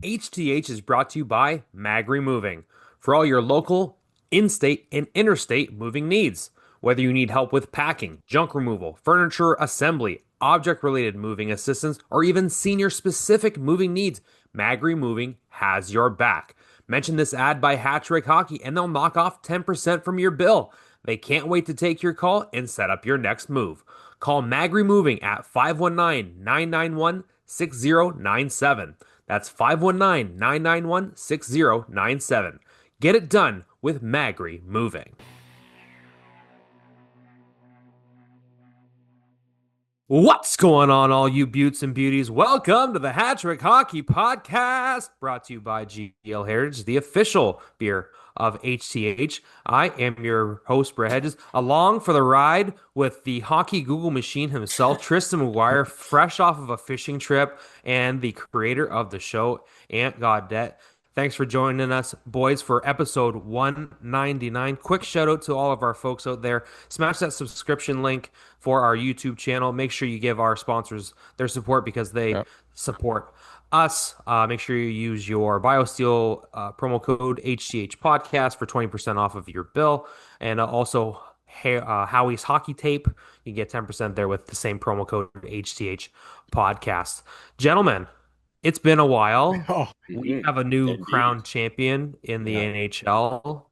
HTH is brought to you by Magri Moving for all your local, in-state, and interstate moving needs. Whether you need help with packing, junk removal, furniture assembly, object-related moving assistance, or even senior-specific moving needs, Magri Moving has your back. Mention this ad by Hattrick Hockey and they'll knock off 10% from your bill. They can't wait to take your call and set up your next move. Call Magri Moving at 519-991-6097. That's 519-991-6097. Get it done with Magri Moving. What's going on, all you beauts and beauties? Welcome to the Hattrick Hockey Podcast, brought to you by GL Heritage, the official beer of HTH. I am your host, Brett Hedges, along for the ride with the hockey Google machine himself, Tristan McGuire, fresh off of a fishing trip, and the creator of the show, Ant Godet. Thanks for joining us, boys, for episode 199. Quick shout out to all of our folks out there. Smash that subscription link for our YouTube channel. Make sure you give our sponsors their support because they support us. Make sure you use your BioSteel promo code HTH Podcast for 20% off of your bill. And also Howie's Hockey Tape. You get 10% there with the same promo code HTH Podcast. Gentlemen, it's been a while. We have a new crowned champion in the NHL.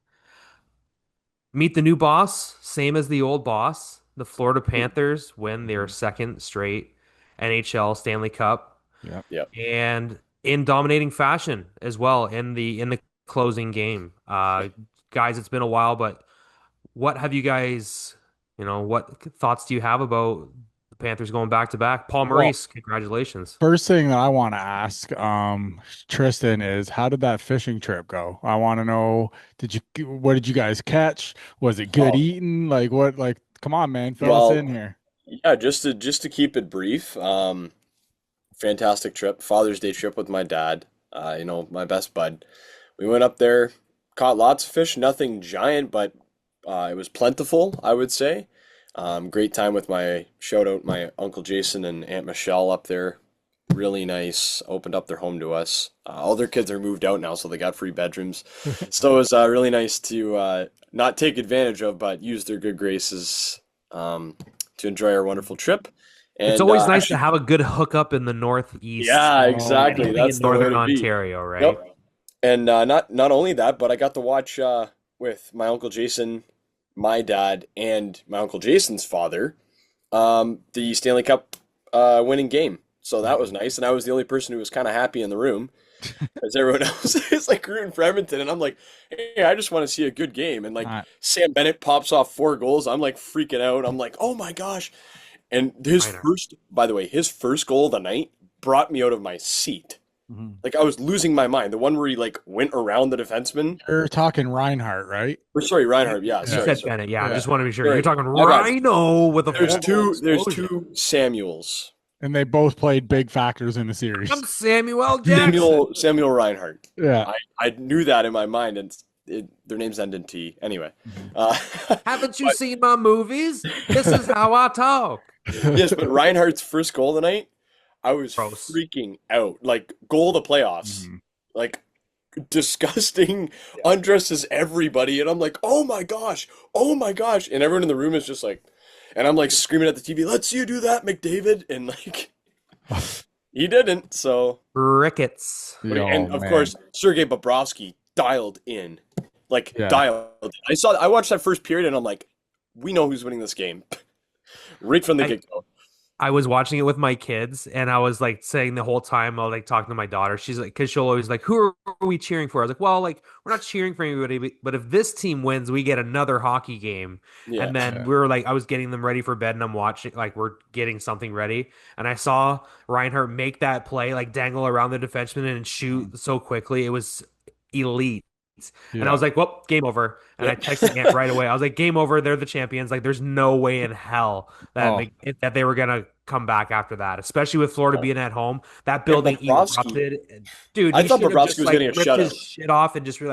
Meet the new boss, same as the old boss. The Florida Panthers win their second straight NHL Stanley Cup. And in dominating fashion as well in the closing game. Guys, it's been a while, but what have you guys, what thoughts do you have about the Panthers going back to back? Paul Maurice, congratulations. First thing that I want to ask, Tristan, is how did that fishing trip go? I want to know, what did you guys catch? Was it good eating? Come on, man, fill us in here. Yeah, just to keep it brief, fantastic trip, Father's Day trip with my dad, my best bud. We went up there, caught lots of fish, nothing giant, but it was plentiful, I would say. Great time with my Uncle Jason and Aunt Michelle up there. Really nice. Opened up their home to us. All their kids are moved out now, so they got free bedrooms. So it was really nice to not take advantage of, but use their good graces to enjoy our wonderful trip. And, it's always nice to have a good hookup in the Northeast. Yeah, exactly. That's in Northern Ontario, right? Yep. And not only that, but I got to watch with my Uncle Jason, my dad, and my Uncle Jason's father, the Stanley Cup winning game. So that was nice. And I was the only person who was kind of happy in the room, as everyone else is like rooting for Edmonton. And I'm like, hey, I just want to see a good game. And Sam Bennett pops off 4 goals. I'm like freaking out. I'm like, oh my gosh. And his first goal of the night brought me out of my seat. Mm-hmm. Like I was losing my mind. The one where he went around the defenseman. You're talking Reinhardt, right? Or sorry, Reinhardt. Yeah, sorry. Bennett. Yeah, I just want to be sure. You're talking Rhino with a. There's two Samuels, and they both played big factors in the series. I'm Samuel Jackson. Samuel Reinhardt. Yeah, I knew that in my mind, and their names end in T. Anyway, haven't you seen my movies? This is how I talk. Yes, but Reinhardt's first goal tonight, I was freaking out. Goal of the playoffs. Mm-hmm. Disgusting, undresses everybody. And I'm like, oh my gosh. And everyone in the room is just and I'm screaming at the TV, let's you do that, McDavid. And he didn't. So Ricketts. And of course, Sergei Bobrovsky dialed in. Dialed in. I watched that first period and I'm like, we know who's winning this game. Right from the get-go. I was watching it with my kids, and I was saying the whole time, I was talking to my daughter. She's because she'll always who are we cheering for? I was like, well, we're not cheering for anybody, but if this team wins, we get another hockey game. Yeah, and then we were I was getting them ready for bed, and I'm watching, we're getting something ready, and I saw Reinhardt make that play, dangle around the defenseman and shoot so quickly. It was elite. Yeah. And I was like, well, game over. And I texted Ant right away. I was like, game over. They're the champions. There's no way in hell that they were going to come back after that, especially with Florida being at home. That building erupted. Dude, I thought Bobrovsky was getting a shutout. His shit off and just be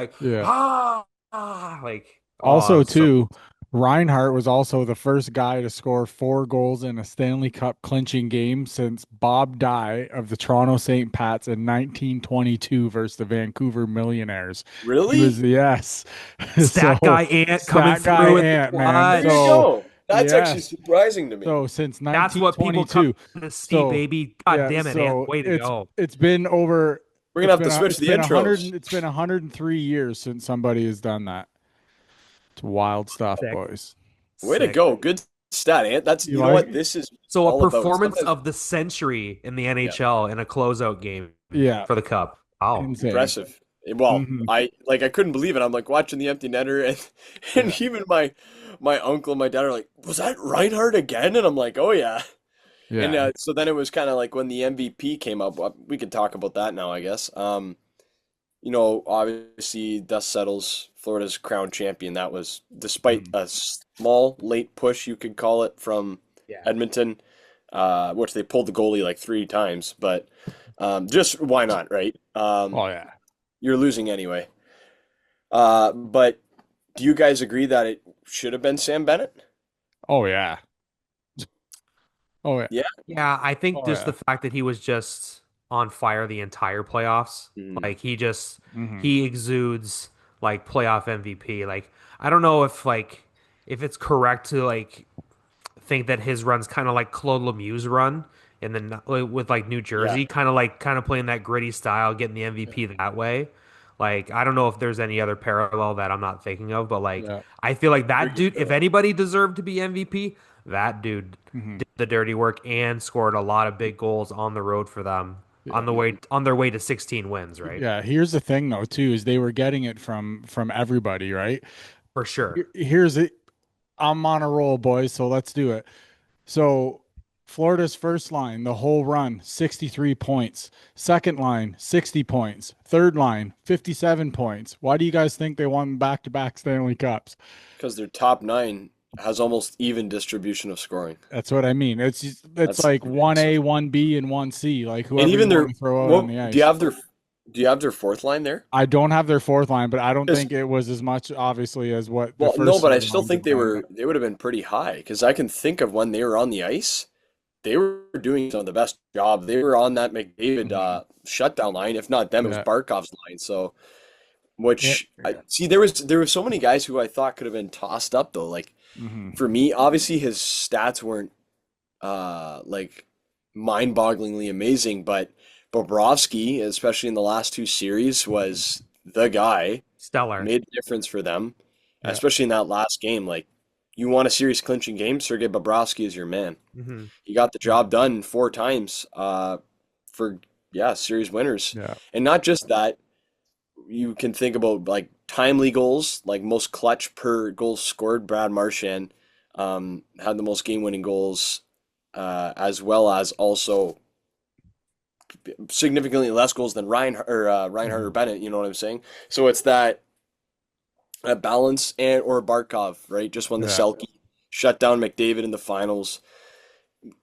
also, too, Reinhart was also the first guy to score 4 goals in a Stanley Cup clinching game since Bob Dye of the Toronto St. Pats in 1922 versus the Vancouver Millionaires. He was, Really? yes. Stat So, guy Ant coming stat guy through in the Ant, man. There you clutch. So, go. That's actually yes. surprising to me. So since That's what people come 1922. to see, So, baby. God yeah, damn it, Ant. so Way to go. it's been over We're gonna have to switch it's the been intros. 103 years since somebody has done that. It's wild stuff, Sick. boys. Way to Sick. go. Good stat, Ant. That's You you know what like? this is So a all about. performance Sometimes of the century in the yeah, NHL in a closeout game Yeah, for the cup. Wow. insane. impressive. Well, Hmm. I couldn't believe it. I'm like watching the empty netter and Yeah, and even my uncle and my dad are like, "Was that Reinhardt again?" And I'm like, "Oh yeah." And yeah. so then it was kind of like when the MVP came up. We can talk about that now, I guess. Obviously, dust settles. Florida's crown champion. That was despite Mhm. a small late push, you could call it, from Yeah. Edmonton, which they pulled the goalie like 3 times. But just why not, right? Oh yeah. You're losing anyway. But do you guys agree that it should have been Sam Bennett? Oh yeah. Oh yeah. Yeah. Yeah, I think Oh just the yeah. fact that he was just on fire the entire playoffs, Mhm. like Hmm. he exudes like playoff MVP. Like I don't know if it's correct to like think that his run's kind of like Claude Lemieux's run and then with like New Yeah. Jersey, kind of playing that gritty style, getting the Yeah. MVP that way. Like I don't know if there's any other parallel that I'm not thinking of, but like Yeah. I feel like Very that good dude, if point. anybody deserved to be MVP, that dude Hmm. did the dirty work and scored a lot of big goals on the road for them Yeah. Mhm. on their way to 16 wins, right? Yeah. Here's the thing though, too, is they were getting it from everybody, right? For sure. Here's it. I'm on a roll, boys, so let's do it. So Florida's first line, the whole run, 63 points. Second line, 60 points. Third line, 57 points. Why do you guys think they won back-to-back Stanley Cups? Because their top nine has almost even distribution of scoring. That's what I mean. It's That's like massive. 1A, 1B, and 1C, like And whoever even you their want to throw out on what the do you ice. have their fourth line there? I don't have their fourth line, but I don't Because think it was as much obviously as what the well, no, first but I third still lines think have been. But they would have been pretty high because I can think of when they were on the ice, they were doing some of the best job. They were on that McDavid Mhm. shutdown line. If not them, it was Yeah. Barkov's line. So Yeah. which I see there was so many guys who I thought could have been tossed up though. Like Hmm. for me, obviously his stats weren't like mind-bogglingly amazing, but Bobrovsky, especially in the last 2 series, was the guy, Stellar. made a difference for them, Yeah. especially in that last game. Like, you want a series clinching game, Sergei Bobrovsky is your man. Hmm. He got the job done 4 times for, yeah, series winners. Yeah. And not just that, you can think about like timely goals, like most clutch per goal scored. Brad Marchand had the most game-winning goals, as well as also significantly less goals than Reinhardt or Mhm. Bennett. You know what I'm saying? So it's that balance and or Barkov, right? Just when the Yeah. Selke shut down McDavid in the finals.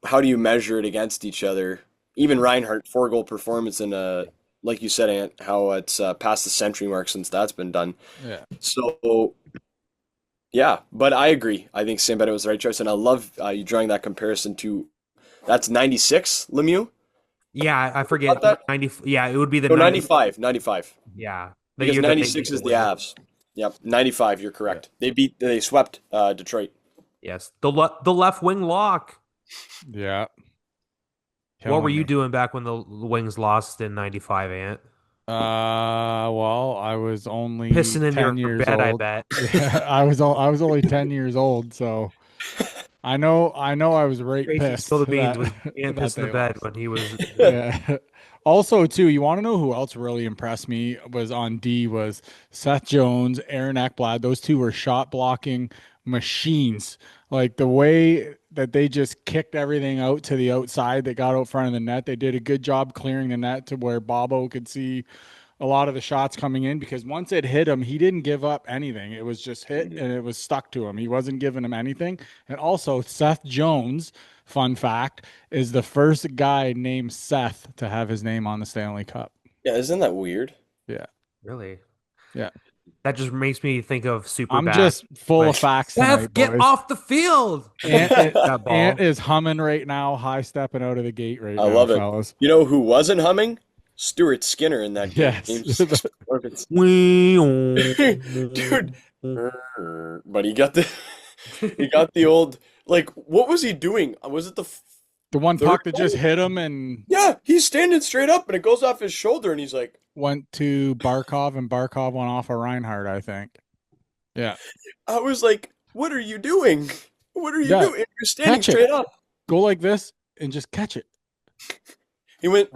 How do you measure it against each other? Even Reinhardt, 4 goal performance in a like you said, Ant, how it's past the century mark since that's been done. Yeah. So yeah, but I agree. I think Sam Bennett was the right choice, and I love you drawing that comparison to that's 96 Lemieux. Yeah, I About forget that? 90. Yeah, it would be the No, 90. 95, 95. Yeah, the Because year that they 96 made the is the win. Avs. Yep, 95, you're Yeah. correct. They swept Detroit. Yes, the left wing lock. Yeah. What were Killing you me. doing back when the Wings lost in 95, Ant? Well, I was only Pissing in 10 your years bed, I old. bet. Yeah, I was only 10 years old, so I know I was right Tracy Spill pissed the Beans that was Ant that pissing the they bed lost. when he was. Yeah. Also, too, you want to know who else really impressed me was on D was Seth Jones, Aaron Ekblad. Those two were shot blocking machines. Like the way that they just kicked everything out to the outside that got out front of the net. They did a good job clearing the net to where Bobo could see a lot of the shots coming in because once it hit him, he didn't give up anything. It was just hit Mhm. and it was stuck to him. He wasn't giving him anything. And also, Seth Jones, fun fact, is the first guy named Seth to have his name on the Stanley Cup. Yeah, isn't that weird? Yeah. Really? Yeah. That just makes me think of super I'm bad. just full of Like, facts Steph, tonight, get boys. off the field. That Ant ball. is humming right now, high stepping out of the gate right I now, love it. fellas. You know who wasn't humming? Stuart Skinner in that game. Yes. Game six. Perfect. Dude. But he got the he got the old like what was he doing? Was it the The one third puck that just goal? hit him and Yeah, he's standing straight up and it goes off his shoulder and he's like, went to Barkov, and Barkov went off of Reinhardt, I think. Yeah. I was like, what are you doing? What are you Yeah. doing? You're standing Catch it. straight up. Go like this and just catch it. He went,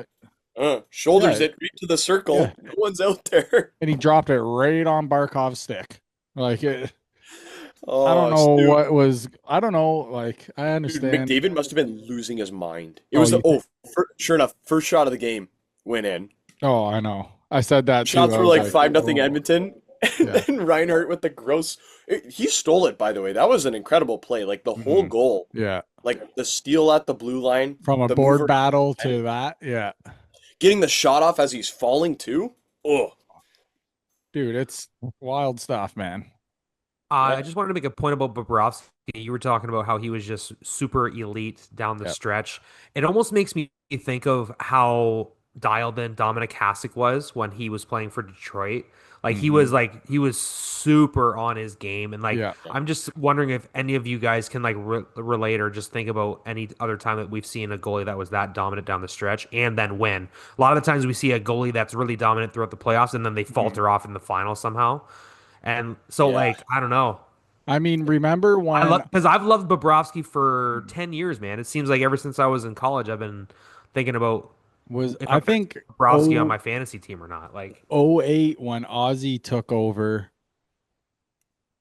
Like, shoulders yeah. it right to the circle. Yeah. No one's out there. And he dropped it right on Barkov's stick. Like I don't Oh, know Stu. what was. I don't know. Like I Dude, understand. McDavid must have been losing his mind. It Oh, was the, you think? sure enough, first shot of the game went in. Oh, I know. I said that too. Shots I were was like like, 5-0 oh, Edmonton. And yeah. then Reinhardt with the gross. He stole it, by the way. That was an incredible play. Like the whole Hmm. goal, Yeah. like the steal at the blue line, From a the move board around, battle and to that. Yeah. getting the shot off as he's falling too. Oh, Dude, it's wild stuff, man. I yeah. just wanted to make a point about Bobrovsky. You were talking about how he was just super elite down the Yeah. stretch. It almost makes me think of how dialed in Dominic Hasek was when he was playing for Detroit. Hmm. Like he was super on his game, and like Yeah. I'm just wondering if any of you guys can like relate or just think about any other time that we've seen a goalie that was that dominant down the stretch and then win. A lot of the times we see a goalie that's really dominant throughout the playoffs and then they Mhm. falter off in the final somehow. And so, Yeah. like, I don't know. I mean, remember I when love because I've loved Bobrovsky for 10 years, man. It seems like ever since I was in college, I've been thinking about was if I I'm gonna think have Bobrovsky on oh my fantasy team or not. Like, oh 08 when Ozzy took over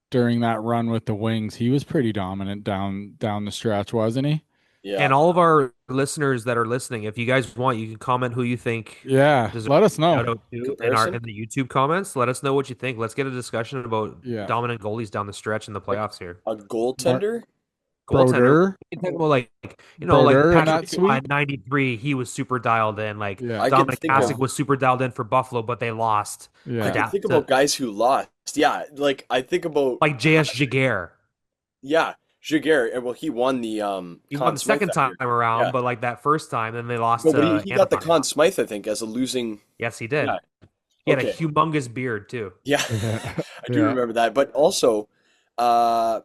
during that run with the Wings, he was pretty dominant down the stretch, wasn't he? Yeah. and all of our listeners that are listening, if you guys want, you can comment who you think Yeah, deserves let us a know. shout out to Comparison. in the YouTube comments. Let us know what you think. Let's get a discussion about Yeah. dominant goalies down the stretch in the Like playoffs here. a Mark goaltender. Goaltender. Broder, You can talk about like like Broder in Patrick that Roy sweep. at 93, he was super dialed in. Like Yeah. I can Dominic think Hasek of was super dialed in for Buffalo, but they lost I to Yeah. can that think to about guys who lost. Yeah, like I think about like JS Jaguar. yeah, Jaguar. Well, he won the He won Conn the Smythe second that time year. around, Yeah. but like that first time, then they lost No, but to he got the Anaheim. Conn Smythe, I think, as a losing. Yes, he Yeah. did. He had a Okay. humongous beard too. Yeah, Yeah. I do Yeah. remember that. But also, I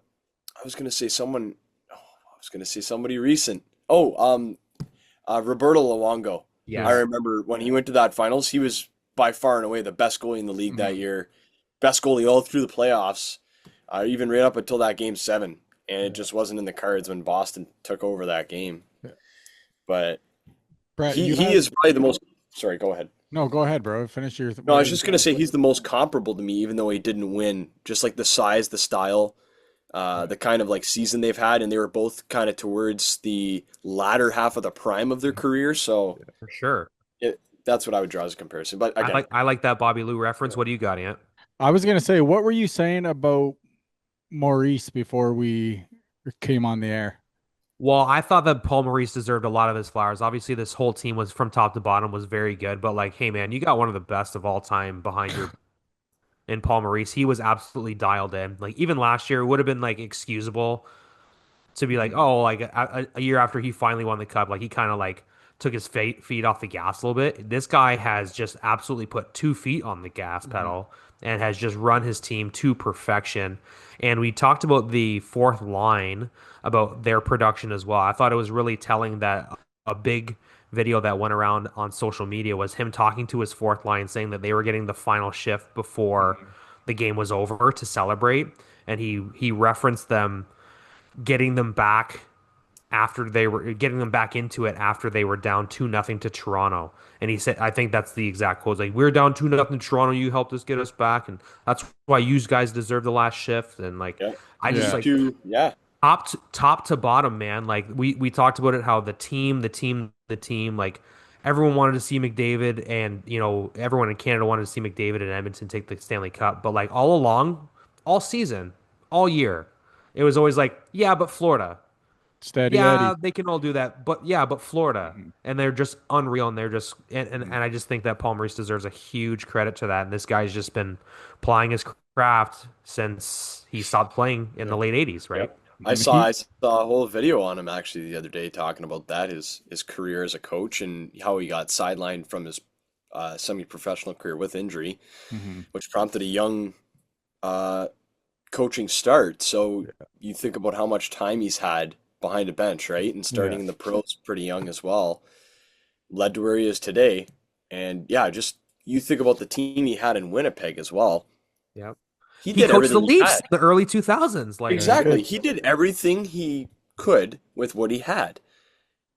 was gonna say someone. Oh, I was gonna say somebody recent. Oh, Roberto Luongo. I Yeah. Yes. remember when he went to that finals, he was by far and away the best goalie in the league that Mhm. year. Best goalie all through the playoffs, even right up until that game seven. And it Yeah. just wasn't in the cards when Boston took over that game. Yeah. But Brett, he you he had is probably the most. Sorry, go ahead. no, go ahead, bro. Finish your No, I what was were you just gonna saying? say he's the most comparable to me, even though he didn't win. Just like the size, the style, Yeah. the kind of like season they've had, and they were both kind of towards the latter half of the prime of their career. So For sure. that's what I would draw as a comparison. But again, I like that Bobby Lou reference. What do you got, Ant? I was gonna say, what were you saying about Maurice before we came on the air? Well, I thought that Paul Maurice deserved a lot of his flowers. Obviously, this whole team was from top to bottom was very good, but like, hey man, you got one of the best of all time behind your in Paul Maurice. He was absolutely dialed in. Like even last year, it would have been like excusable to be like, Mhm. oh, like a year after he finally won the cup, like he kind of like took his feet off the gas a little bit. This guy has just absolutely put 2 feet on the gas Mhm. pedal and has just run his team to perfection. And we talked about the fourth line about their production as well. I thought it was really telling that a big video that went around on social media was him talking to his fourth line saying that they were getting the final shift before Mhm. the game was over to celebrate and he referenced them getting them back after they were getting them back into it after they were down 2-0 to Toronto. And he said, I think that's the exact quote. Like, we're down 2-0 to Toronto. You helped us get us back. And that's why you guys deserve the last shift. And like, yeah, I just Yeah. like two, yeah, top to bottom, man. Like we talked about it, how the team, like everyone wanted to see McDavid and, everyone in Canada wanted to see McDavid and Edmonton take the Stanley Cup. But like all along, all season, all year, it was always like, yeah, but Florida. Steady Yeah, Eddie. they can all do that. But yeah, but Florida, Mhm. and they're just unreal, and they're just and I just think that Paul Maurice deserves a huge credit to that. And this guy's just been plying his craft since he stopped playing in the Yep. late 80s, right? Yep. He I saw a whole video on him actually the other day talking about that, his career as a coach and how he got sidelined from his semi-professional career with injury, mhm. which prompted a young uh, coaching start. So you think about how much time he's had behind a bench, right? And Yeah. starting in the pros pretty young as well, led to where he is today. And yeah, just you think about the team he had in Winnipeg as well. Yep. He He did coached the everything he Leafs had. in the early 2000s. Like, Yeah, he Exactly. did. He did everything he could with what he had.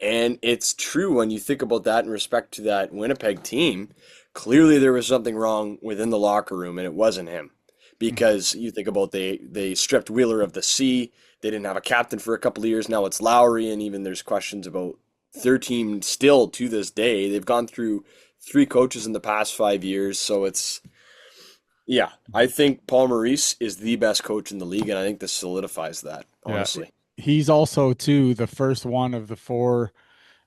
And it's true when you think about that in respect to that Winnipeg team. Clearly, there was something wrong within the locker room, and it wasn't him. Mhm. Because you think about they stripped Wheeler of the C. They didn't have a captain for a couple of years. Now it's Lowry, and even there's questions about their team still to this day. They've gone through three coaches in the past 5 years, so it's yeah. I think Paul Maurice is the best coach in the league, and I think this solidifies that. Yeah. Honestly, He's also too the first one of the four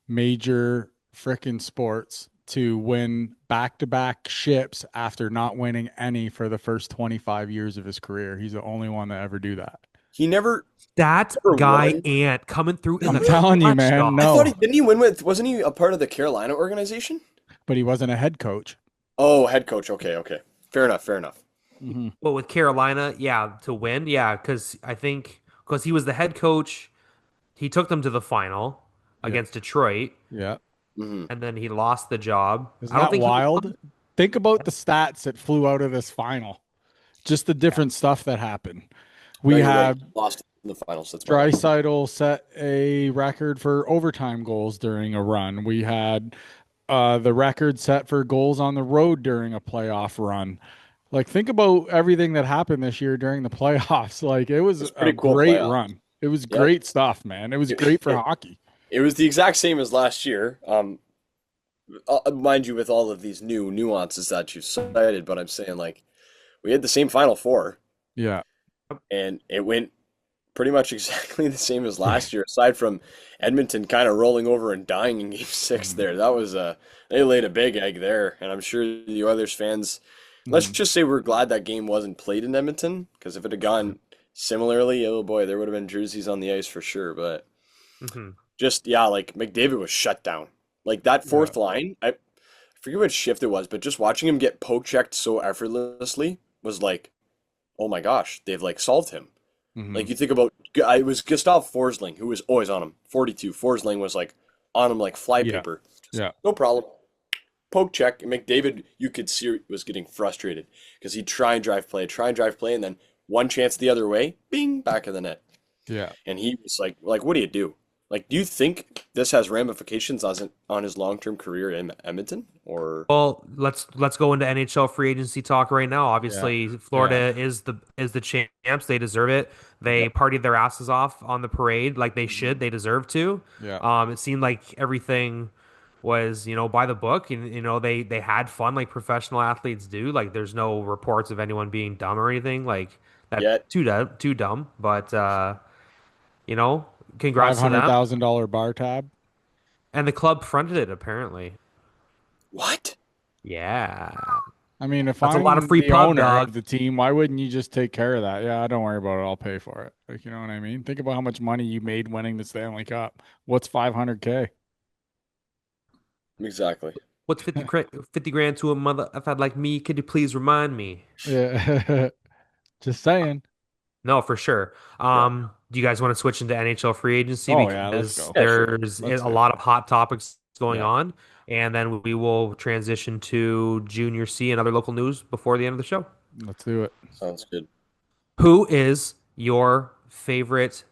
major frickin' sports to win back-to-back ships after not winning any for the first 25 years of his career. He's the only one to ever do that. he that never guy won. Ant coming through in I'm the telling you, clutch, man, I dog. thought no. didn't he win with wasn't he a part of the Carolina organization? But he wasn't a head coach. Oh, head coach. Okay, okay. Fair enough, fair enough. Hmm. But with Carolina, yeah, to win, yeah, because I think because he was the head coach, he took them to the final Yeah. against Detroit, Yeah. Hmm. and then he lost the job. Isn't I don't that think he wild? won. Think about the stats that flew out of this final. Just the Yeah. different stuff that happened. No, We you're right. had Lost in the finals. That's wild. Draisaitl set a record for overtime goals during a run. We had the record set for goals on the road during a playoff run. Like, think about everything that happened this year during the playoffs. Like, it was It's a pretty cool great playoff. run. It was Yep. great stuff, man. It was It, great for it, hockey. it was the exact same as last year. Mind you, with all of these new nuances that you cited, but I'm saying like we had the same Final Four, Yeah. and it went pretty much exactly the same as last year, aside from Edmonton kind of rolling over and dying in Game 6 Mhm. there. That was they laid a big egg there, and I'm sure the Oilers fans. Let's Mhm. just say we're glad that game wasn't played in Edmonton, because if it had gone similarly, oh boy, there would have been jerseys on the ice for sure. But Hmm. just yeah, like McDavid was shut down. Like that Yeah. fourth line, I forget what shift it was, but just watching him get poke checked so effortlessly was like, oh my gosh, they've like solved him. Hmm. Like you think about, it was Gustav Forsling who was always on him. 42. Forsling was like on him like Yeah. flypaper. Just Yeah. no problem. Poke check. And McDavid, you could see was getting frustrated because he'd try and drive play, and then one chance the other way, bing, back of the net. Yeah. And he was like, what do you do? Like, do you think this has ramifications on his long-term career in Edmonton? Or Well, let's go into NHL free agency talk right now. Yeah. Obviously, Yeah. Florida is the champs. They deserve it. They yep, partied their asses off on the parade like they Hmm. should. They deserve to. Yeah. It seemed like everything was, by the book, and they had fun like professional athletes do. Like there's no reports of anyone being dumb or anything like that. yet Too dumb. But you know, Five congrats to hundred them. thousand dollar bar tab. And the club fronted it apparently. what? Yeah, I mean, if that's a lot of I'm free the pub, owner dog. of the team, why wouldn't you just take care of that? Yeah, don't worry about it. I'll pay for it. Like, you know what I mean? Think about how much money you made winning the Stanley Cup. What's 500K? Exactly. What's 50 grand to a mother if I'd like me? Could you please remind me? Yeah. Just saying. No, for sure. Yeah. Do you guys want to switch into NHL free agency Oh yeah, let's because go. Yeah, sure. there's a Let's do it. lot of hot topics going Yeah, on, and then we will transition to Junior C and other local news before the end of the show. let's do it. Sounds good. Who is your favorite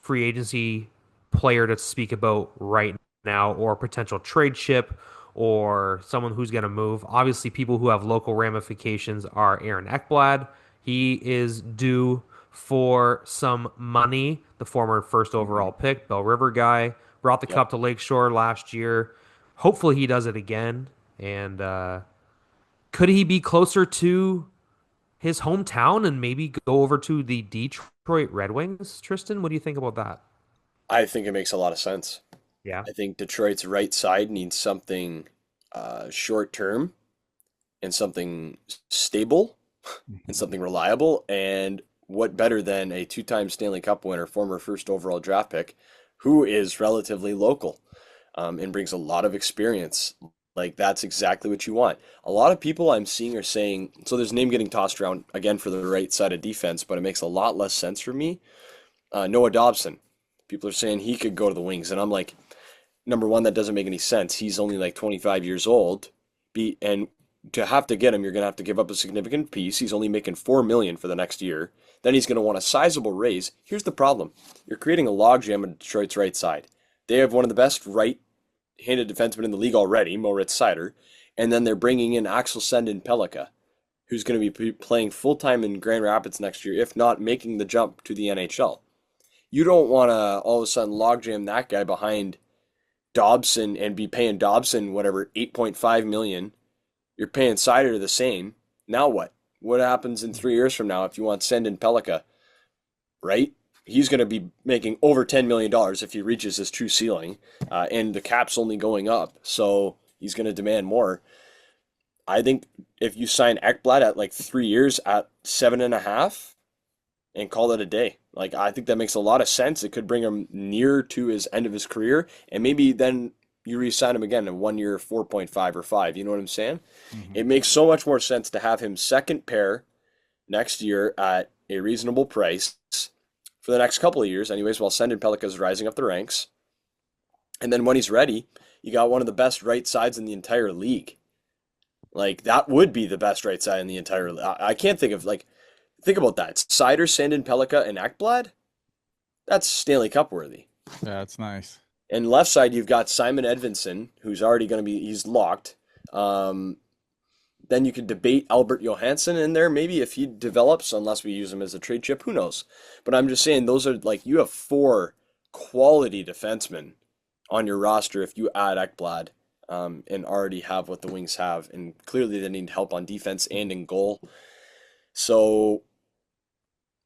free agency player to speak about right now, or potential trade chip, or someone who's going to move? Obviously, people who have local ramifications are Aaron Ekblad. He is due for some money. The former first Mhm. overall pick, Bell River guy, brought the Yep. cup to Lakeshore last year. Hopefully, he does it again. And could he be closer to his hometown and maybe go over to the Detroit Red Wings? Tristan, what do you think about that? I think it makes a lot of sense. Yeah. I think Detroit's right side needs something short term and something stable and Mhm. something reliable. And what better than a two-time Stanley Cup winner, former first overall draft pick, who is relatively local and brings a lot of experience. Like that's exactly what you want. A lot of people I'm seeing are saying, so there's a name getting tossed around again for the right side of defense, but it makes a lot less sense for me. Noah Dobson. People are saying he could go to the Wings, and I'm like, number one, that doesn't make any sense. He's only like 25 years old. And to have to get him, you're gonna have to give up a significant piece. He's only making 4 million for the next year. Then he's gonna want a sizable raise. Here's the problem: you're creating a logjam on Detroit's right side. They have one of the best right-handed defensemen in the league already, Moritz Seider, and then they're bringing in Axel Sendin Pellikka, who's going to be playing full time in Grand Rapids next year, if not making the jump to the NHL. You don't want to all of a sudden logjam that guy behind Dobson and be paying Dobson whatever 8.5 million. You're paying Sider the same. Now what? What happens in 3 years from now if you want Send in Pelika, right? He's going to be making over $10 million if he reaches his true ceiling, and the cap's only going up, so he's going to demand more. I think if you sign Ekblad at like 3 years at 7.5 and call it a day. Like I think that makes a lot of sense. It could bring him near to his end of his career, and maybe then you re-sign him again in 1 year, 4.5 or 5. You know what I'm saying? Mhm. It makes so much more sense to have him second pair next year at a reasonable price for the next couple of years, anyways, while Sendin Pelika is rising up the ranks. And then when he's ready, you got one of the best right sides in the entire league. Like that would be the best right side in the entire league. I can't think of like think about that. Sider, Sandin, Pelika, and Ekblad. That's Stanley Cup worthy. Yeah, it's nice. And left side, you've got Simon Edvinsson, who's already going to be, he's locked. Um, then you could debate Albert Johansson in there, maybe if he develops, unless we use him as a trade chip, who knows? But I'm just saying, those are like, you have four quality defensemen on your roster if you add Ekblad and already have what the Wings have. And clearly they need help on defense and in goal. So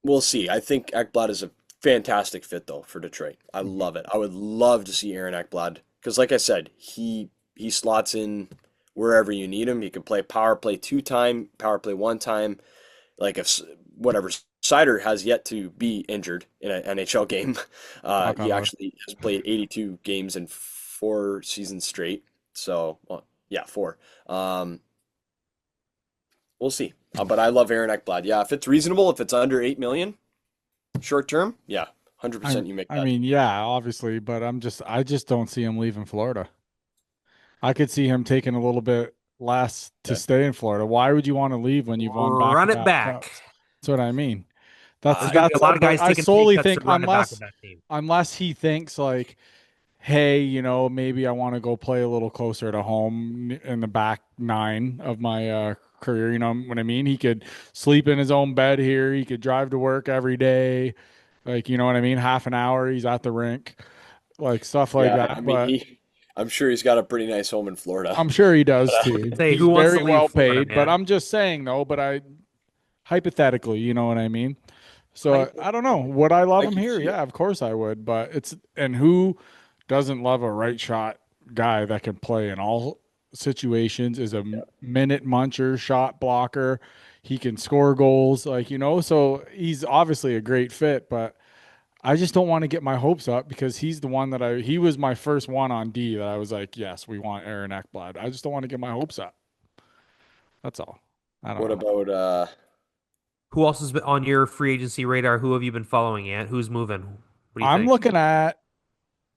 we'll see. I think Ekblad is a fantastic fit though for Detroit. I Mhm. love it. I would love to see Aaron Ekblad because, like I said, he slots in wherever you need him. He can play power play 2 time, power play 1 time. Like if whatever Sider has yet to be injured in an NHL game. Knock He on wood. actually has played 82 games in 4 seasons straight. So, well, yeah, four. Um, we'll see. But I love Aaron Ekblad. Yeah, if it's reasonable, if it's under 8 million, short term, yeah, I 100% you make I that. mean, yeah, obviously, but I just don't see him leaving Florida. I could see him taking a little bit less to Okay. stay in Florida. Why would you want to leave when you've won Run it back-to-back back. cups? That's what I mean. There's going to be a lot of But guys I taking pay solely cuts to think run it back with that team. unless he thinks like, hey, maybe I want to go play a little closer to home in the back nine of my career. You know what I mean? He could sleep in his own bed here. He could drive to work every day. Like, you know what I mean? Half an hour, he's at the rink, like stuff like Yeah, I that. mean, But I'm sure he's got a pretty nice home in Florida. I'm sure he But does too. Say, He's who wants to very leave well Florida, paid. But man? I'm just saying though, but I hypothetically, you know what I mean? So I don't know. Hypothetically, Would I love I him can here? see it. Yeah, of course I would. But and who doesn't love a right shot guy that can play in all situations, is a Yeah. minute muncher, shot blocker. He can score goals, like, so he's obviously a great fit, but I just don't want to get my hopes up because he's the one he was my first one on D that I was like, yes, we want Aaron Ekblad. I just don't want to get my hopes up. That's all. I don't What know. about Who else has been on your free agency radar? Who have you been following, Ant? Who's moving? What do you I'm think? looking at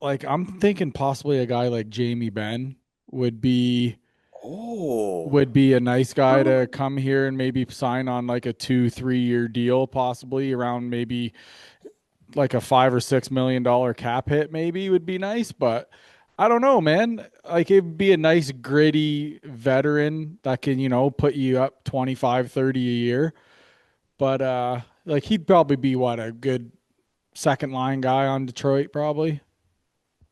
I'm thinking possibly a guy like Jamie Benn would be oh, a nice guy to come here and maybe sign on like a 2, 3 year deal, possibly around maybe like a $5 or $6 million cap hit, maybe would be nice. But I don't know, man. Like it'd be a nice gritty veteran that can, put you up 25, 30 a year. But like he'd probably be what, a good second line guy on Detroit, probably.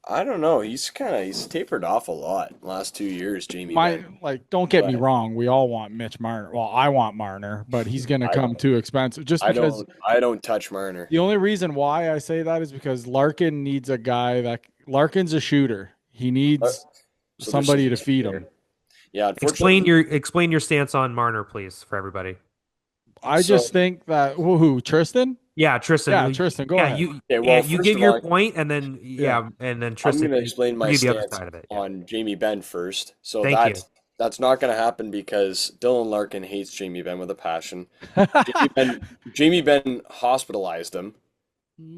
I don't know. He's tapered off a lot last 2 years, Jamie My Benn. like, don't get me But wrong, we all want Mitch Marner. Well, I want Marner, but he's going to I come too expensive. Just I because don't touch Marner. the only reason why I say that is because Larkin needs a guy that Larkin's a shooter. He Uh, needs So there's some somebody to heat feed to him. him. Yeah, Explain unfortunately. your stance on Marner, please, for everybody. I So just think that who Tristan? Yeah, Tristan. Yeah, Tristan, go Yeah, ahead. you okay, well, and you first give of your all, point, and then Yeah. and then I'm Tristan, going to explain you my give the other stance side of it. Yeah, on Jamie Benn first. So thank you. that's not going to happen because Dylan Larkin hates Jamie Benn with a passion. Jamie Benn hospitalized him.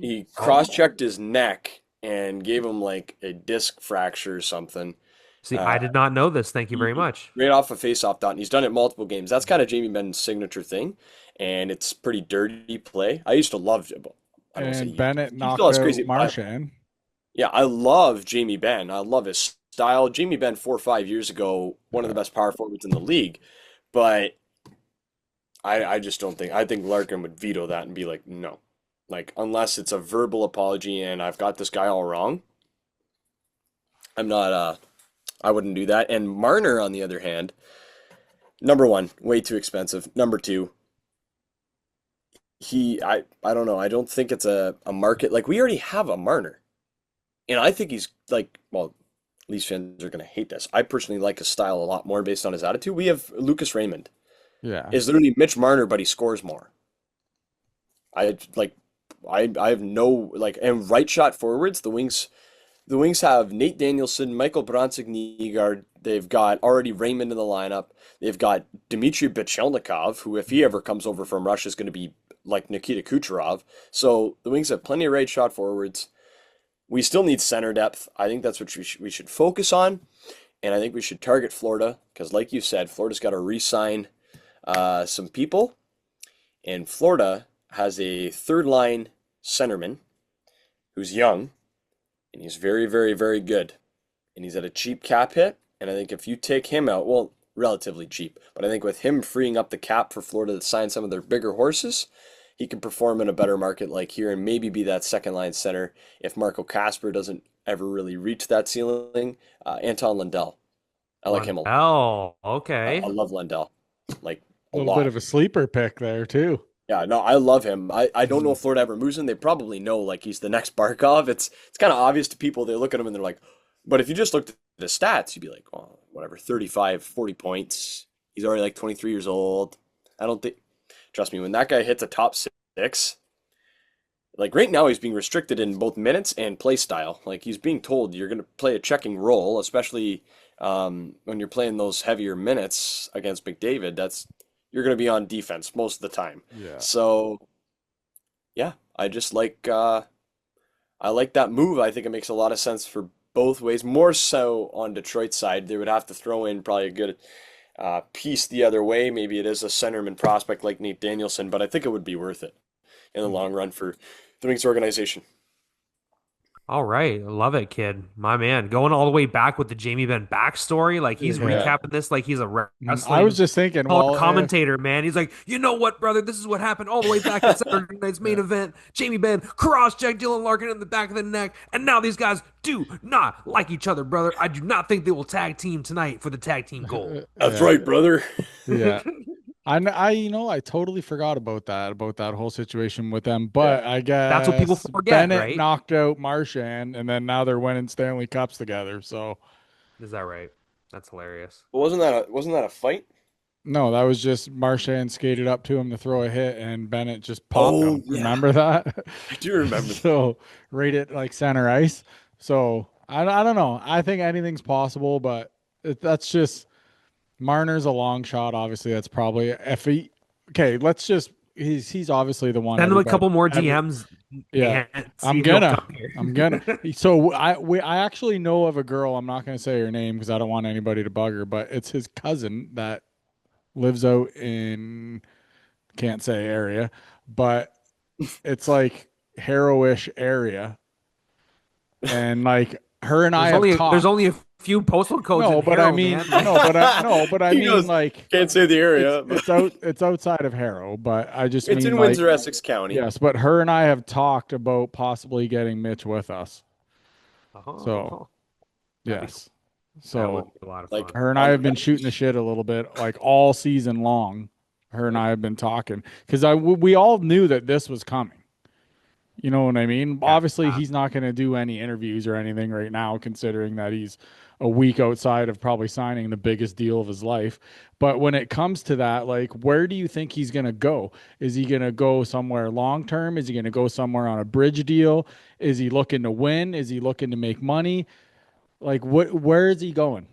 He Oh, cross-checked his neck and gave him like a disc fracture or something. see, Uh, I did not know this. Thank you very much. right off a face-off dot, and he's done it multiple games. That's kind of Jamie Benn's signature thing, and it's pretty dirty play. I used to love. I don't say And used. Bennett He still knocked has out crazy. Marchand. Yeah, I love Jamie Benn. I love his style. Jamie Benn 4 or 5 years ago, one of the Yeah. best power forwards in the league, but I just don't think. I think Larkin would veto that and be like, no, like unless it's a verbal apology and I've got this guy all wrong. I'm not. I wouldn't do that. And Marner, on the other hand, number one, way too expensive. Number two, I don't know. I don't think it's a market like we already have a Marner, and I think he's like well, Leafs fans are gonna hate this. I personally like his style a lot more based on his attitude. We have Lucas Raymond Yeah. is literally Mitch Marner, but he scores more. I like I have no like and right shot forwards. The Wings have Nate Danielson, Michael Bronzik-Nygaard. They've got already Raymond in the lineup. They've got Dmitry Bichelnikov, who, if he ever comes over from Russia, is going to be like Nikita Kucherov. So the Wings have plenty of right shot forwards. We still need center depth. I think that's what we should focus on. And I think we should target Florida because, like you said, Florida's got to re sign some people. And Florida has a third line centerman who's young and he's very, very, very good. And he's at a cheap cap hit. And I think if you take him out, well, relatively cheap, but I think with him freeing up the cap for Florida to sign some of their bigger horses, he can perform in a better market like here and maybe be that second line center if Marco Casper doesn't ever really reach that ceiling. Anton Lundell. I like him a lot. Lundell. I Okay. love Lundell, like A a little bit lot. of a sleeper pick there too. Yeah, no, I love him. I don't know Mhm. if Florida ever moves him. They probably know like he's the next Barkov. It's kind of obvious to people. They look at him and they're like, but if you just looked at the stats, you'd be like, oh, whatever, 35, 40 points. He's already like 23 years old. I don't think, trust me, when that guy hits a top six, like right now he's being restricted in both minutes and play style. Like he's being told you're going to play a checking role, especially when you're playing those heavier minutes against McDavid. That's you're going to be on defense most of the time. Yeah. So yeah, I like that move. I think it makes a lot of sense for both ways. More so on Detroit's side, they would have to throw in probably a good piece the other way. Maybe it is a centerman prospect like Nate Danielson, but I think it would be worth it in the long run for the Wings organization. All right. I love it, kid. My man. Going all the way back with the Jamie Benn backstory. Like he's Yeah. Yeah. recapping this like he's a I was wrestling just thinking, color well, if commentator, man. He's like, you know what, brother? This is what happened all the way back in Saturday night's main yeah. event. Jamie Benn cross-checked Dylan Larkin in the back of the neck, and now these guys do not like each other, brother. I do not think they will tag team tonight for the tag team gold. That's Yeah. right, brother. Yeah. I totally forgot about that whole situation with them. Yeah. But I That's what people guess forget, Bennett right? knocked out Marchand, and then now they're winning Stanley Cups together. So Is that right? That's hilarious. But wasn't that a fight? no, that was just Marchand skated up to him to throw a hit, and Bennett just popped Oh him. yeah, Remember that? I do remember that. So right at like center ice. So I don't know. I think anything's possible, but that's just Marner's a long shot. Obviously, that's probably if he. Okay, let's just. He's obviously the one Send him a everybody. couple more Every DMs yeah, and see I'm if he'll gonna. come here. I'm gonna. So I actually know of a girl. I'm not gonna say her name because I don't want anybody to bug her. But it's his cousin that lives out in can't say area, but it's like Harrowish area, and like her and I have There's talked. only a few postal codes No, in but I Harrow, mean man. Like, no, but I He mean goes, like can't say the area, but it's outside of Harrow, but I just it's mean in like Windsor, Essex County. yes, but her and I have talked about possibly getting Mitch with us. So Oh, that'd be cool. yes. That would So be a lot of Like fun. her and I on the have been shooting the bench. shit a little bit, like all season long. Her and I have been talking because we all knew that this was coming. You know what I mean? Yeah. Obviously, he's not going to do any interviews or anything right now, considering that he's a week outside of probably signing the biggest deal of his life. But when it comes to that, like, where do you think he's going to go? Is he going to go somewhere long term? Is he going to go somewhere on a bridge deal? Is he looking to win? Is he looking to make money? Like, where is he going?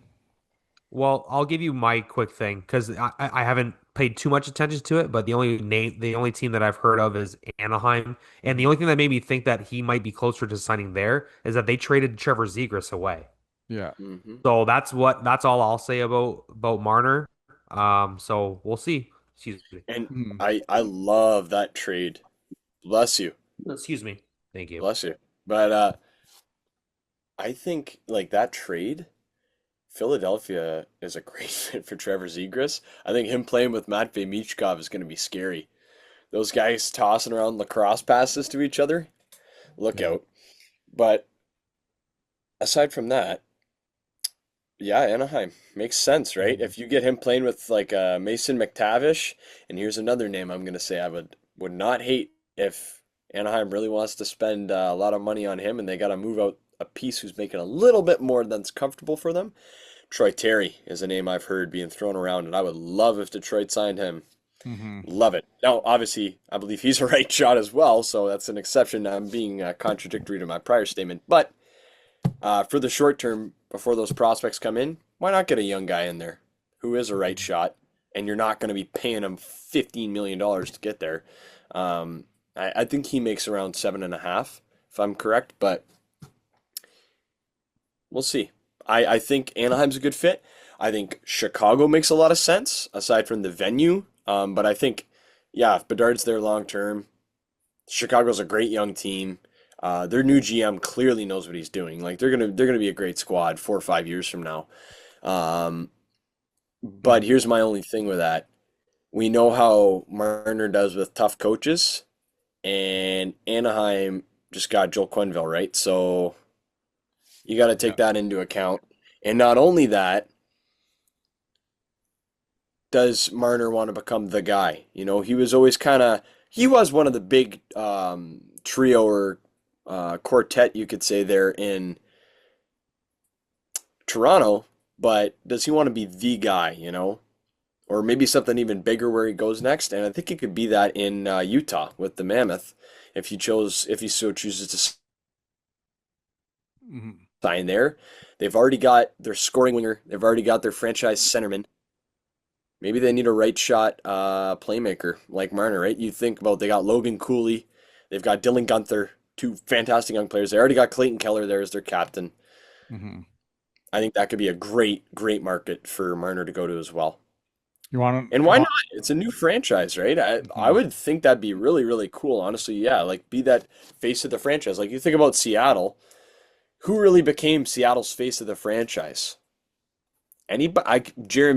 Well, I'll give you my quick thing because I haven't paid too much attention to it, but the only team that I've heard of is Anaheim, and the Mhm. only thing that made me think that he might be closer to signing there is that they traded Trevor Zegras away. Yeah. Hmm. So that's all I'll say about Marner. So we'll see. Excuse me. And Mhm. I love that trade. Bless you. Excuse me. Thank you. Bless you. But I think like that trade, Philadelphia is a great fit for Trevor Zegras. I think him playing with Matvei Michkov is going to be scary. Those guys tossing around lacrosse passes to each other. Look Yeah. out. But aside from that, yeah, Anaheim makes sense, right? Mhm. If you get him playing with like Mason McTavish, and here's another name I'm gonna say I would not hate if Anaheim really wants to spend a lot of money on him, and they got to move out a piece who's making a little bit more than's comfortable for them. Troy Terry is a name I've heard being thrown around, and I would love if Detroit signed him. Mhm. Love it. Now, obviously, I believe he's a right shot as well, so that's an exception. I'm being contradictory to my prior statement, but for the short term, before those prospects come in, why not get a young guy in there who is a right Mhm. shot, and you're not going to be paying him $15 million to get there. I think he makes around 7.5, if I'm correct, but we'll see. I think Anaheim's a good fit. I think Chicago makes a lot of sense aside from the venue. But I think, yeah, if Bedard's there long term, Chicago's a great young team. Their new GM clearly knows what he's doing. Like they're gonna be a great squad 4 or 5 years from now. Um, but Mhm. here's my only thing with that. We know how Marner does with tough coaches, and Anaheim just got Joel Quenneville, right? So you got to take Yeah. that into account. And not only that, does Marner want to become the guy? You know, he was one of the big trio or quartet, you could say, there in Toronto, but does he want to be the guy, you know? Or maybe something even bigger where he goes next? And I think it could be that in Utah with the Mammoth, if he so chooses to Mhm. sign there. They've already got their scoring winger, they've already got their franchise centerman. Maybe they need a right shot playmaker like Marner, right? You think about they got Logan Cooley, they've got Dylan Gunther, two fantastic young players. They already got Clayton Keller there as their captain. Mhm. I think that could be a great, great market for Marner to go to as well. You want And to? why not? It's a new franchise, right? I Mhm. would think that'd be really, really cool, honestly. Yeah, like be that face of the franchise. Like you think about Seattle, who really became Seattle's face of the franchise? Jared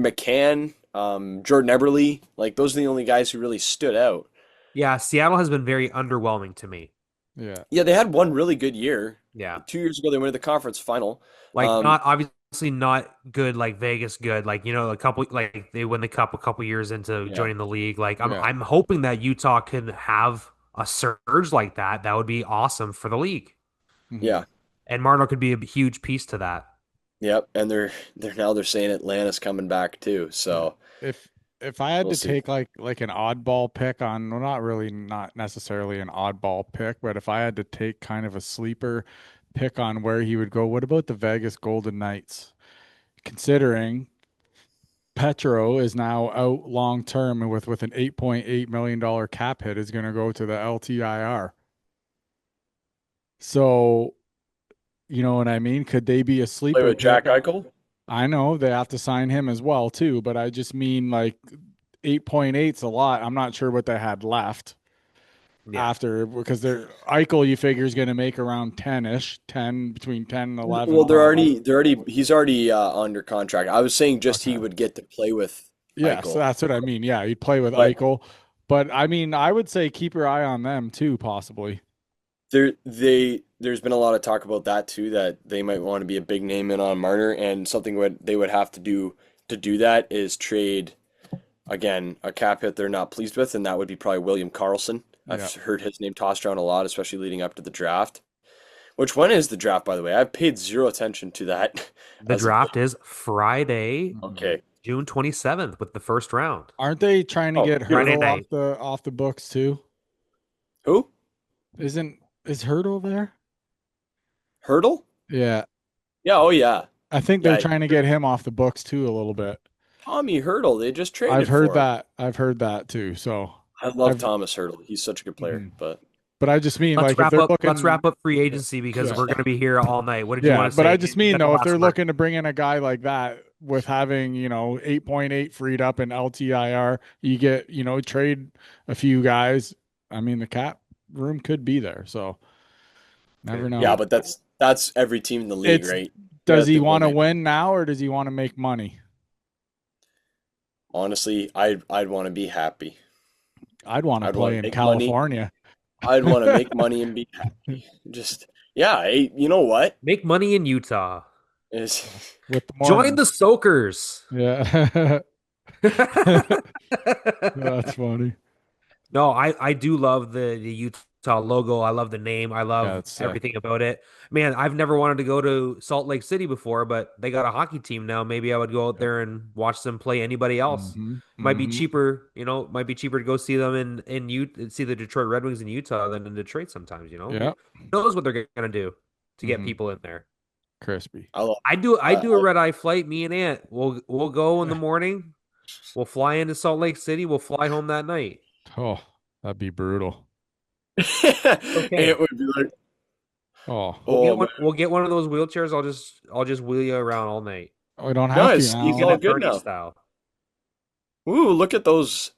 McCann, Jordan Eberle, like those are the only guys who really stood out. Yeah, Seattle has been very underwhelming to me. Yeah. Yeah, they had one really good year. Yeah. 2 years ago, they went to the conference final. Like Um, not obviously not good like Vegas good. Like, a couple like they win the cup a couple years into yeah, joining the league. Like I'm Yeah. I'm hoping that Utah can have a surge like that. That would be awesome for the league. yeah, Mhm. And Marno could be a huge piece to that. yep. And they're saying Atlanta's coming back too. Yeah. So If if I had we'll to see. take like an oddball pick on, well, not really, not necessarily an oddball pick, but if I had to take kind of a sleeper pick on where he would go, what about the Vegas Golden Knights? Considering Petro is now out long term and with an $8.8 million cap hit is going to go to the LTIR. So, you know what I mean? Could they be a Play sleeper with Jack pick? Eichel. I know they have to sign him as well too, but I just mean like 8.8's a lot. I'm not sure what they had left Yeah. after because they're Eichel you figure is going to make around 10-ish, 10 between 10 and 11 Well, probably. he's already under contract. I was saying just he Okay. would get to play with Yeah, so Eichel, that's what I mean. Yeah, you'd play with but Eichel, but I mean, I would say keep your eye on them too, possibly. they there's been a lot of talk about that too, that they might want to be a big name in on Marner, and something what they would have to do that is trade again a cap hit they're not pleased with, and that would be probably William Karlsson. Yeah. I've heard his name tossed around a lot, especially leading up to the draft. Which when is the draft, by the way? I've paid zero attention to that The as of draft late. is Friday, Mhm. Okay. June 27th with the first round. Aren't they trying to Oh, get Friday beautiful. Hurdle night. off the books too? Who? Is Hurdle there? Hurdle? Yeah. Yeah. Oh, yeah. I think they're Yeah. trying to get him off the books too a little bit. Tommy Hurdle. They just I've traded heard for him. that. I've heard that too. So I love I've Thomas Hurdle. He's such a good player. mhm. But But I just mean Let's like if wrap they're up. Let's looking wrap up free yeah, agency because yeah. we're going to be here all night. What did you Yeah, want to but I say? just You mean got the though, if last they're word. looking to bring in a guy like that with having, 8.8 freed up in LTIR, you get, trade a few guys. I mean, the cap room could be there. So never Could know. yeah, be. but that's every team in the league, It's right? You does gotta he think about want to making. win now or does he want to make money? Honestly, I'd want to be happy. I'd want to I'd want play to in make money. California. I'd want to make money and be happy. Just yeah. Hey, you know what? Make money in Utah. Is With the Join the Mormons. Soakers. Yeah. That's funny. No, I do love the Utah logo. I love the name. I Yeah, love that's sick. everything about it. Man, I've never wanted to go to Salt Lake City before, but they got a hockey team now. Maybe I would go out Yep. there and watch them play anybody else. Mm-hmm. Might be Mm-hmm. cheaper, might be cheaper to go see them in Utah, see the Detroit Red Wings in Utah than in Detroit sometimes, Who Yep. knows what they're gonna do to get Mm-hmm. people in there. Crispy. I love. I do a I red eye flight, me and Ant. We'll go in the morning. We'll fly into Salt Lake City. We'll fly home that night. Oh, that'd be brutal. it Okay. would be like, Oh, We'll oh get man, one. We'll get one of those wheelchairs. I'll just wheel you around all night. we don't no, have to his You ski's get now. all it good Bernie now. style. Ooh, look at those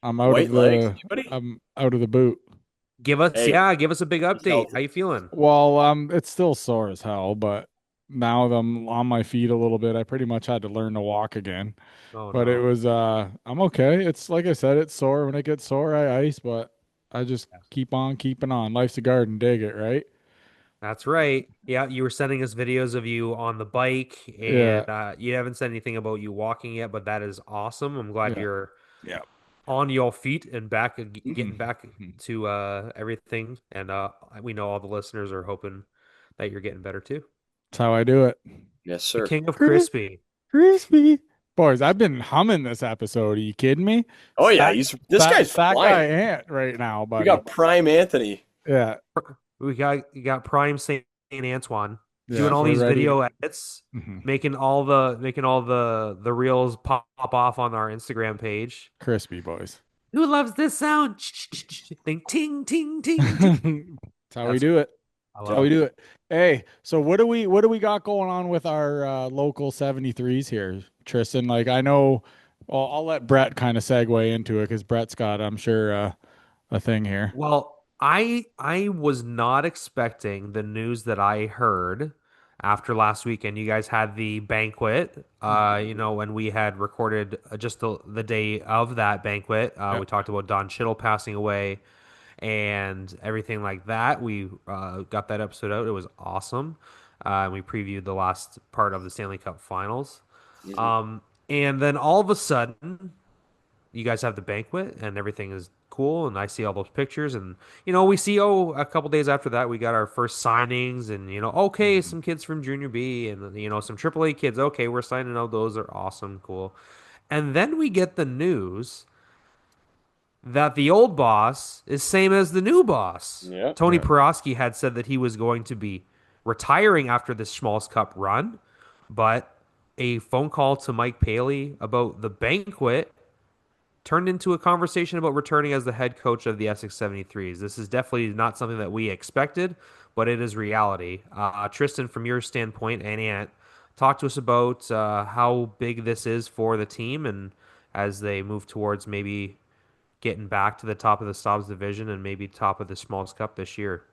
I'm out of white legs, the buddy. I'm out of the boot. Hey, Give us a big he's update. How healthy. you feeling? Well, it's still sore as hell, but now that I'm on my feet a little bit, I pretty much had to learn to walk again. Oh But it no. was I'm okay. It's like I said, it's sore. When it gets sore, I ice, but I just keep on keeping on. Life's a garden, dig it, right? That's right. Yeah, you were sending us videos of you on the bike, Yeah, and you haven't said anything about you walking yet, but that is awesome. I'm glad yeah, you're yeah. on your feet and back, getting Mhm. back to everything. And we know all the listeners are hoping that you're getting better too. That's how I do it. Yes, The sir. king of Cris- crispy. Crispy. Boys, I've been humming this episode. Are you kidding me? Oh yeah, Stack, he's this guy's stack guy flying. ant right now, We buddy. got Prime Anthony. Yeah, We got Prime Saint Antoine doing yeah. all We're these ready. video edits, Mhm. making all the reels pop off on our Instagram page. Crispy boys. Who loves this sound? Ting ting ting ting ting. That's how we That's do it. I That's how love we it. do it. Hey, so what do we got going on with our local 73s here, Tristan? Like I know, well, I'll let Brett kind of segue into it because Brett's got, I'm sure, a thing here. Well, I was not expecting the news that I heard after last weekend. You guys had the banquet, Mhm. when we had recorded just the day of that banquet. Yep. We talked about Don Chittle passing away and everything like that. We got that episode out. It was awesome. We previewed the last part of the Stanley Cup Finals. Mhm. And then all of a sudden, you guys have the banquet and everything is cool. And I see all those pictures. And, we see, a couple days after that, we got our first signings. And, okay, Mhm. some kids from Junior B and, some AAA kids. Okay, we're signing out. Those are awesome, cool. And then we get the news that the old boss is same as the new boss. Yeah. Tony Yeah. Piroski had said that he was going to be retiring after this Schmaltz Cup run, but a phone call to Mike Paley about the banquet turned into a conversation about returning as the head coach of the Essex 73s. This is definitely not something that we expected, but it is reality. Tristan, from your standpoint, and Ant, talk to us about how big this is for the team and as they move towards maybe getting back to the top of the Stobbs division and maybe top of the Smalls Cup this year.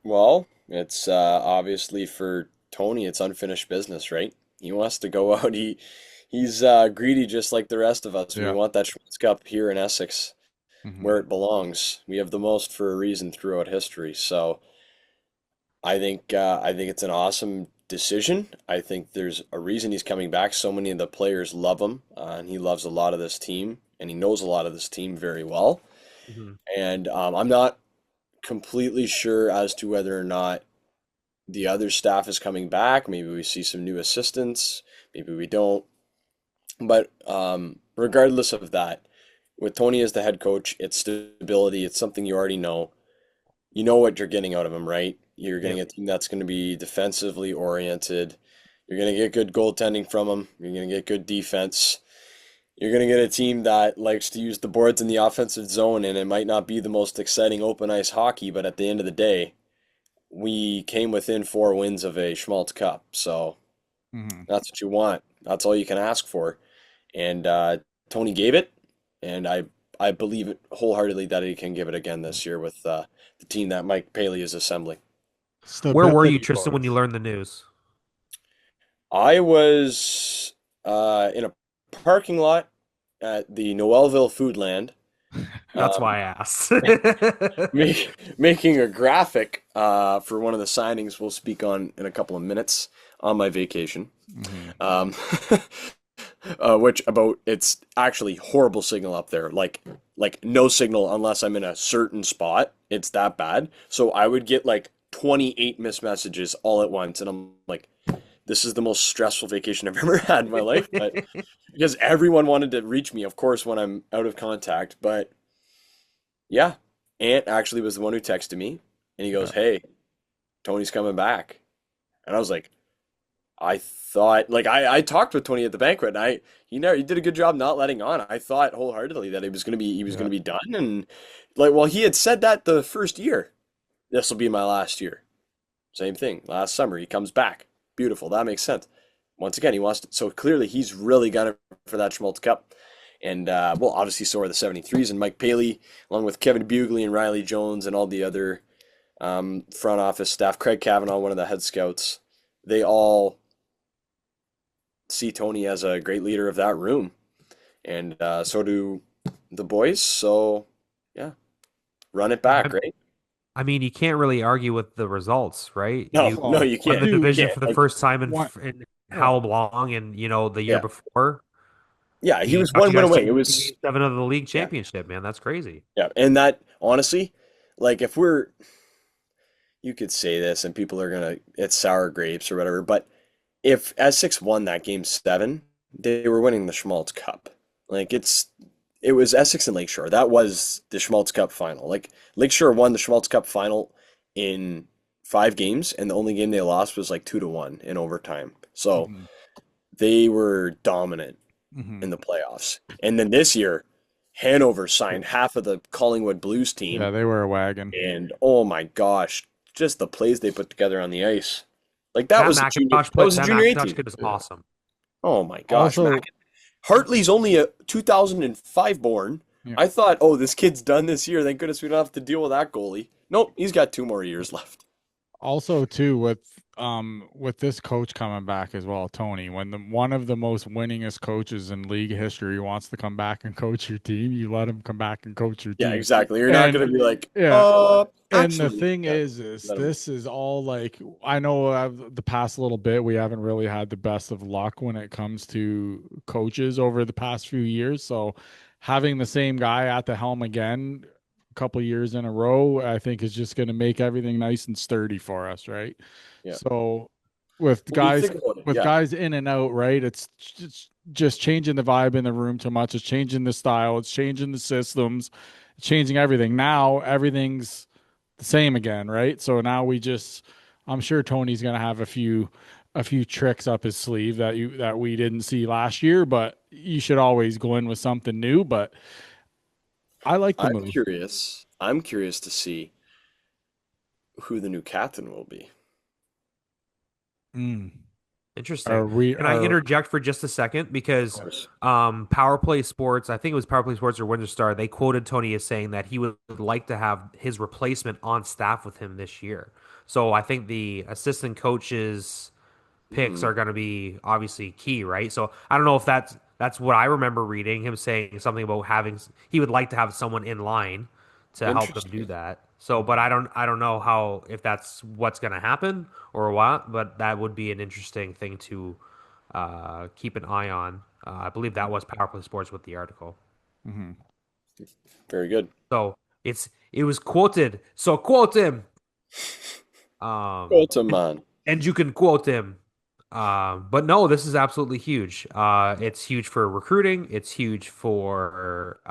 Well, it's obviously for Tony, it's unfinished business, right? He wants to go out. He's greedy just like the rest of us. We Yeah. want that Schmitz Cup here in Essex Hmm. where it belongs. We have the most for a reason throughout history. So I think it's an awesome decision. I think there's a reason he's coming back. So many of the players love him, and he loves a lot of this team, and he knows a lot of this team very well. Mhm. And I'm not completely sure as to whether or not the other staff is coming back. Maybe we see some new assistants, maybe we don't. But regardless of that, with Tony as the head coach, it's stability. It's something you already know. You know what you're getting out of him, right? You're getting Yep. a team that's going to be defensively oriented. You're going to get good goaltending from them. You're going to get good defense. You're going to get a team that likes to use the boards in the offensive zone, and it might not be the most exciting open ice hockey, but at the end of the day, we came within 4 wins of a Schmaltz Cup. So Hmm. that's what you want. That's all you can ask for. And Tony gave it, and I believe it wholeheartedly that he can give it again this year with the team that Mike Paley is assembling. Where were you, Stability, Tristan, when you boys. learned the news? I was in a parking lot at the Noelville Foodland, That's um, why I asked. making a graphic for one of the signings we'll speak on in a couple of minutes on my vacation. Hmm. Um, which about it's actually horrible signal up there. Like no signal unless I'm in a certain spot. It's that bad. So I would get like 28 missed messages all at once, and I'm like, this is the most stressful vacation I've ever had in my life. But because everyone wanted to reach me, of course, when I'm out of contact. But yeah, Ant actually was the one who texted me, and he Yeah. goes, "Hey, Tony's coming back," and I was like, I thought I talked with Tony at the banquet and he did a good job not letting on. I thought wholeheartedly that he was Yeah. gonna be done and like well he had said that the first year. This will be my last year. Same thing. Last summer he comes back. Beautiful. That makes sense. Once again, he wants to, so clearly he's really got it for that Schmaltz Cup. And well obviously so are the 73s and Mike Paley, along with Kevin Bugley and Riley Jones and all the other front office staff, Craig Kavanaugh, one of the head scouts, they all see Tony as a great leader of that room, and so do the boys. So yeah, run it back, I, right? I mean, you can't really argue with the results, right? No, You no, Well, you won I the can't. You do division can't. for the Like, first time want. in how Well, long? And the year yeah, before, yeah. He he was got you one win guys to away. It was Game 7 of the league yeah, championship, man. That's crazy. yeah. And that honestly, like, if we're you could say this, and people are gonna it's sour grapes or whatever, but if Essex won that game 7, they were winning the Schmaltz Cup. Like it was Essex and Lakeshore. That was the Schmaltz Cup final. Like Lakeshore won the Schmaltz Cup final in 5 games, and the only game they lost was like 2-1 in overtime. So hmm, they were dominant hmm. in the playoffs. And then this year, Hanover signed half of the Collingwood Blues Yeah, team, they were a wagon. and oh my gosh, just the plays they put together on the ice. Like That that was a That junior A McIntosh team. kid is Yeah. awesome. Oh my gosh, Also, Hartley's only a 2005 born. yeah. I thought, oh, this kid's done this year. Thank goodness we don't have to deal with that goalie. Nope, he's got 2 more years left. Also, too, with this coach coming back as well, Tony, when the one of the most winningest coaches in league history wants to come back and coach your team, you let him come back and coach your Yeah, team. exactly. You're not And gonna be like, yeah, and the actually, thing yeah, is let him. this is all like I know the past little bit we haven't really had the best of luck when it comes to coaches over the past few years. So having the same guy at the helm again a couple years in a row, I think is just going to make everything nice and sturdy for us, right? Yeah. So with Well, you guys think about it. with Yeah. guys in and out, right? It's just changing the vibe in the room too much. It's changing the style. It's changing the systems. It's changing everything. Now everything's the same again, right? So now I'm sure Tony's gonna have a few tricks up his sleeve that we didn't see last year, but you should always go in with something new. But I like the I'm move. curious. I'm curious to see who the new captain will be. Mm. Interesting. Are we Can I are interject for just a second? Of Because course. Power Play Sports, I think it was Power Play Sports or Winter Star, they quoted Tony as saying that he would like to have his replacement on staff with him this year. So I think the assistant coaches picks Hmm. are going to be obviously key, right? So I don't know if that's what I remember reading him saying something about having he would like to have someone in line to help him do Interesting. that. So, but I don't know how if that's what's going to happen or what, but that would be an interesting thing to keep an eye on. I believe that was Power Play Sports with the article. Mm-hmm. Very good. So it was quoted. So quote him. Um, Ultraman. and you can quote him. But no, this is absolutely huge. It's huge for recruiting. It's huge for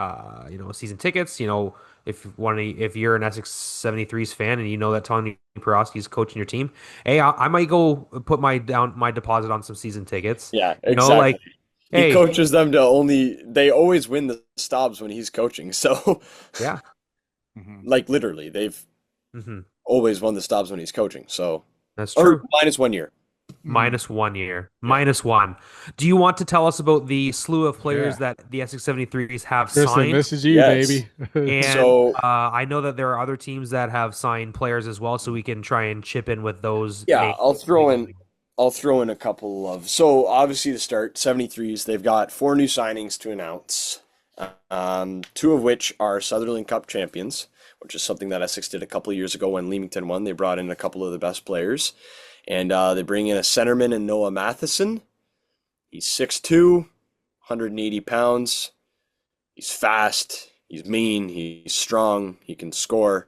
season tickets. If you're an Essex 73's fan and you know that Tony Piroski is coaching your team, hey, I might go put my deposit on some season tickets. Yeah, Like, exactly. He hey, coaches them they always win the stops when he's coaching. So, yeah, Mm-hmm. like literally, they've hmm always won the stops when he's coaching. So, that's or true. minus 1 year. Mm-hmm. -1 year. Yeah. -1. Do you want to tell us about the slew of players Yeah. that the Essex 73s have Tristan, signed? this is you, Yes. baby. And So, I know that there are other teams that have signed players as well, so we can try and chip in with those yeah, names as we go. I'll throw in a couple of so obviously to start 73s, they've got four new signings to announce. Two of which are Sutherland Cup champions, which is something that Essex did a couple of years ago when Leamington won. They brought in a couple of the best players. And they bring in a centerman in Noah Matheson. He's 6'2", 180 pounds. He's fast. He's mean. He's strong. He can score.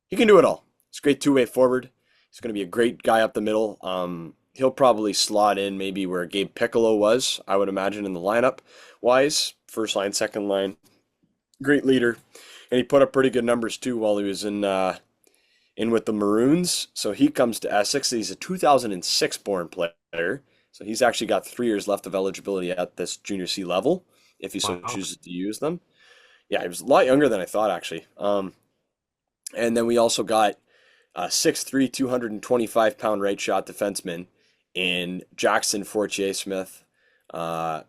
He can do it all. He's a great two-way forward. He's going to be a great guy up the middle. He'll probably slot in maybe where Gabe Piccolo was, I would imagine, in the lineup wise. First line, second line. Great leader. And he put up pretty good numbers too while he was in with the Maroons. So he comes to Essex. He's a 2006 born player. So he's actually got 3 years left of eligibility at this junior C level if he so Wow. chooses to use them. Yeah, he was a lot younger than I thought actually. And then we also got a 6'3", 225-pound right shot defenseman in Jackson Fortier Smith. Uh,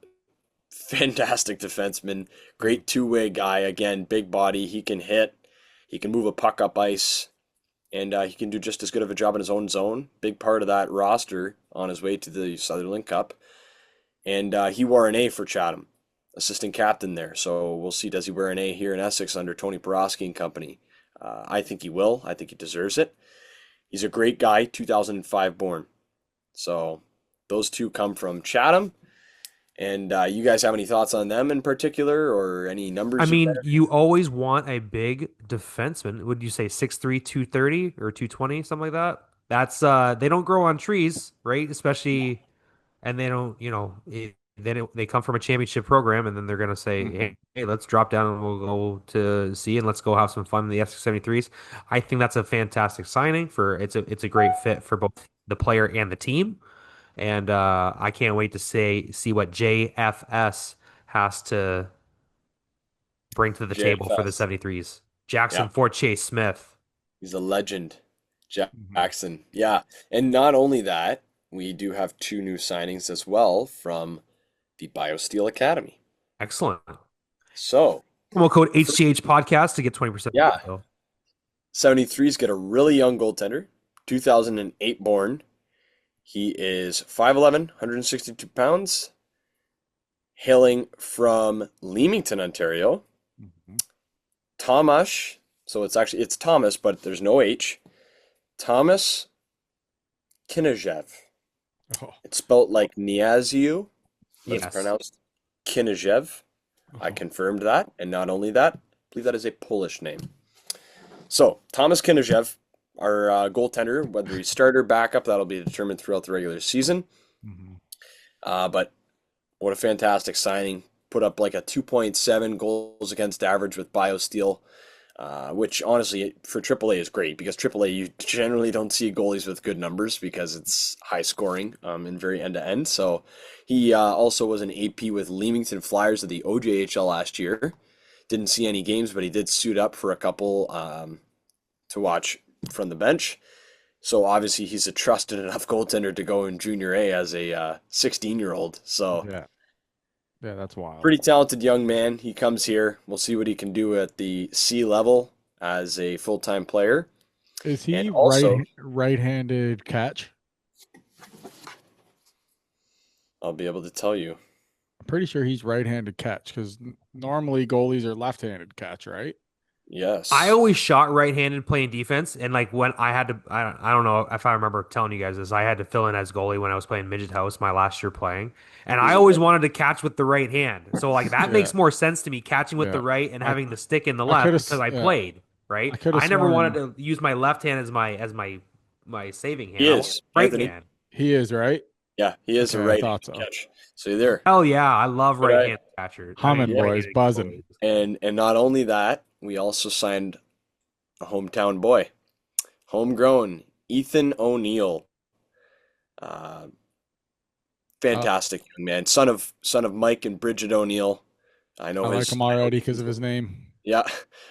Fantastic defenseman, great two-way guy. Again, big body. He can hit. He can move a puck up ice, and he can do just as good of a job in his own zone. Big part of that roster on his way to the Sutherland Cup. And he wore an A for Chatham, assistant captain there. So we'll see, does he wear an A here in Essex under Tony Piroski and company? I think he will. I think he deserves it. He's a great guy, 2005 born. So those two come from Chatham. And you guys have any thoughts on them in particular or any I numbers you mean, you always want a big defenseman. Would you say 6'3", 230 or 220, something like that? That's they don't grow on trees, right? Especially and they don't, they come from a championship program, and then they're gonna say, Mm-hmm. hey, let's drop down and we'll go to C and let's go have some fun in the F673s. I think that's a fantastic signing for it's a great fit for both the player and the team, and I can't wait to see what JFS has to bring to the table for the JFS. 73s. Jackson Yeah, Fortier Smith, he's a legend. Mm-hmm. Jackson. Yeah. And not only that, we do have two new signings as well from the BioSteel Academy. excellent. So, Promo code the first, HGH podcast to get 20% yeah, off. 73's got a really young goaltender, 2008 born. He is 5'11", 162 pounds, hailing from Leamington, Ontario. Mm-hmm. Tomasz, so it's Thomas, but there's no H. Thomas Kinajev. Oh, It's spelled like Niaziu, but it's Yes. pronounced Kinajev. I oh. confirmed that, and not only that, I believe that is a Polish name. So, Thomas Kinajev, our goaltender, whether he's starter, backup, that'll be determined throughout the regular season. Mm-hmm. But what a fantastic signing. Put up like a 2.7 goals against average with BioSteel, which honestly for AAA is great because AAA you generally don't see goalies with good numbers because it's high scoring and very end to end. So he also was an AP with Leamington Flyers of the OJHL last year. Didn't see any games, but he did suit up for a couple to watch from the bench. So obviously he's a trusted enough goaltender to go in Junior A as a 16-year-old. So Yeah. Yeah, that's wild. pretty talented young man. He comes here. We'll see what he can do at the C level as a full-time player. Is And he also, right-handed catch? I'll be able to tell you. I'm pretty sure he's right-handed catch because normally goalies are left-handed catch, right? I Yes. always shot right-handed playing defense, and like when I had to, I don't know if I remember telling you guys this. I had to fill in as goalie when I was playing midget house my last year playing, and I Who's it always been? wanted to catch with the right hand. So like that Yeah, makes more sense to me, catching with yeah. the right and I having the stick in the I could left have, because I yeah, played right. I could have I never wanted sworn to use my left hand as my saving He hand. I wanted is, right Anthony. hand. he is right. Yeah, he is a Okay, I right-handed thought so. catch. So you're there. Hell yeah, I love But right-handed catcher. I mean Humming yeah, boys, right-handed buzzing. goalies. and not only that, we also signed a hometown boy, homegrown Ethan O'Neill. Uh, Uh, Fantastic young man, son of Mike and Bridget O'Neill. I like him I know already because Ethan's of his name. yeah,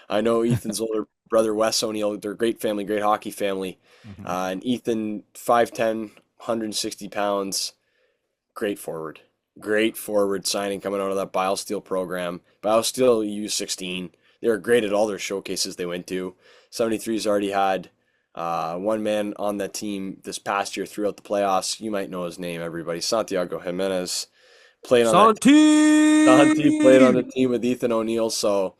I know Ethan's older brother Wes O'Neill. They're a great family, great hockey family. Hmm. And Ethan, 5'10", 160 pounds, great forward signing coming out of that BioSteel program. BioSteel U16. They were great at all their showcases they went to. 73's already had one man on that team this past year throughout the playoffs. You might know his name, everybody. Santiago Jimenez played on that. Santi played on the Santi. team with Ethan O'Neill, so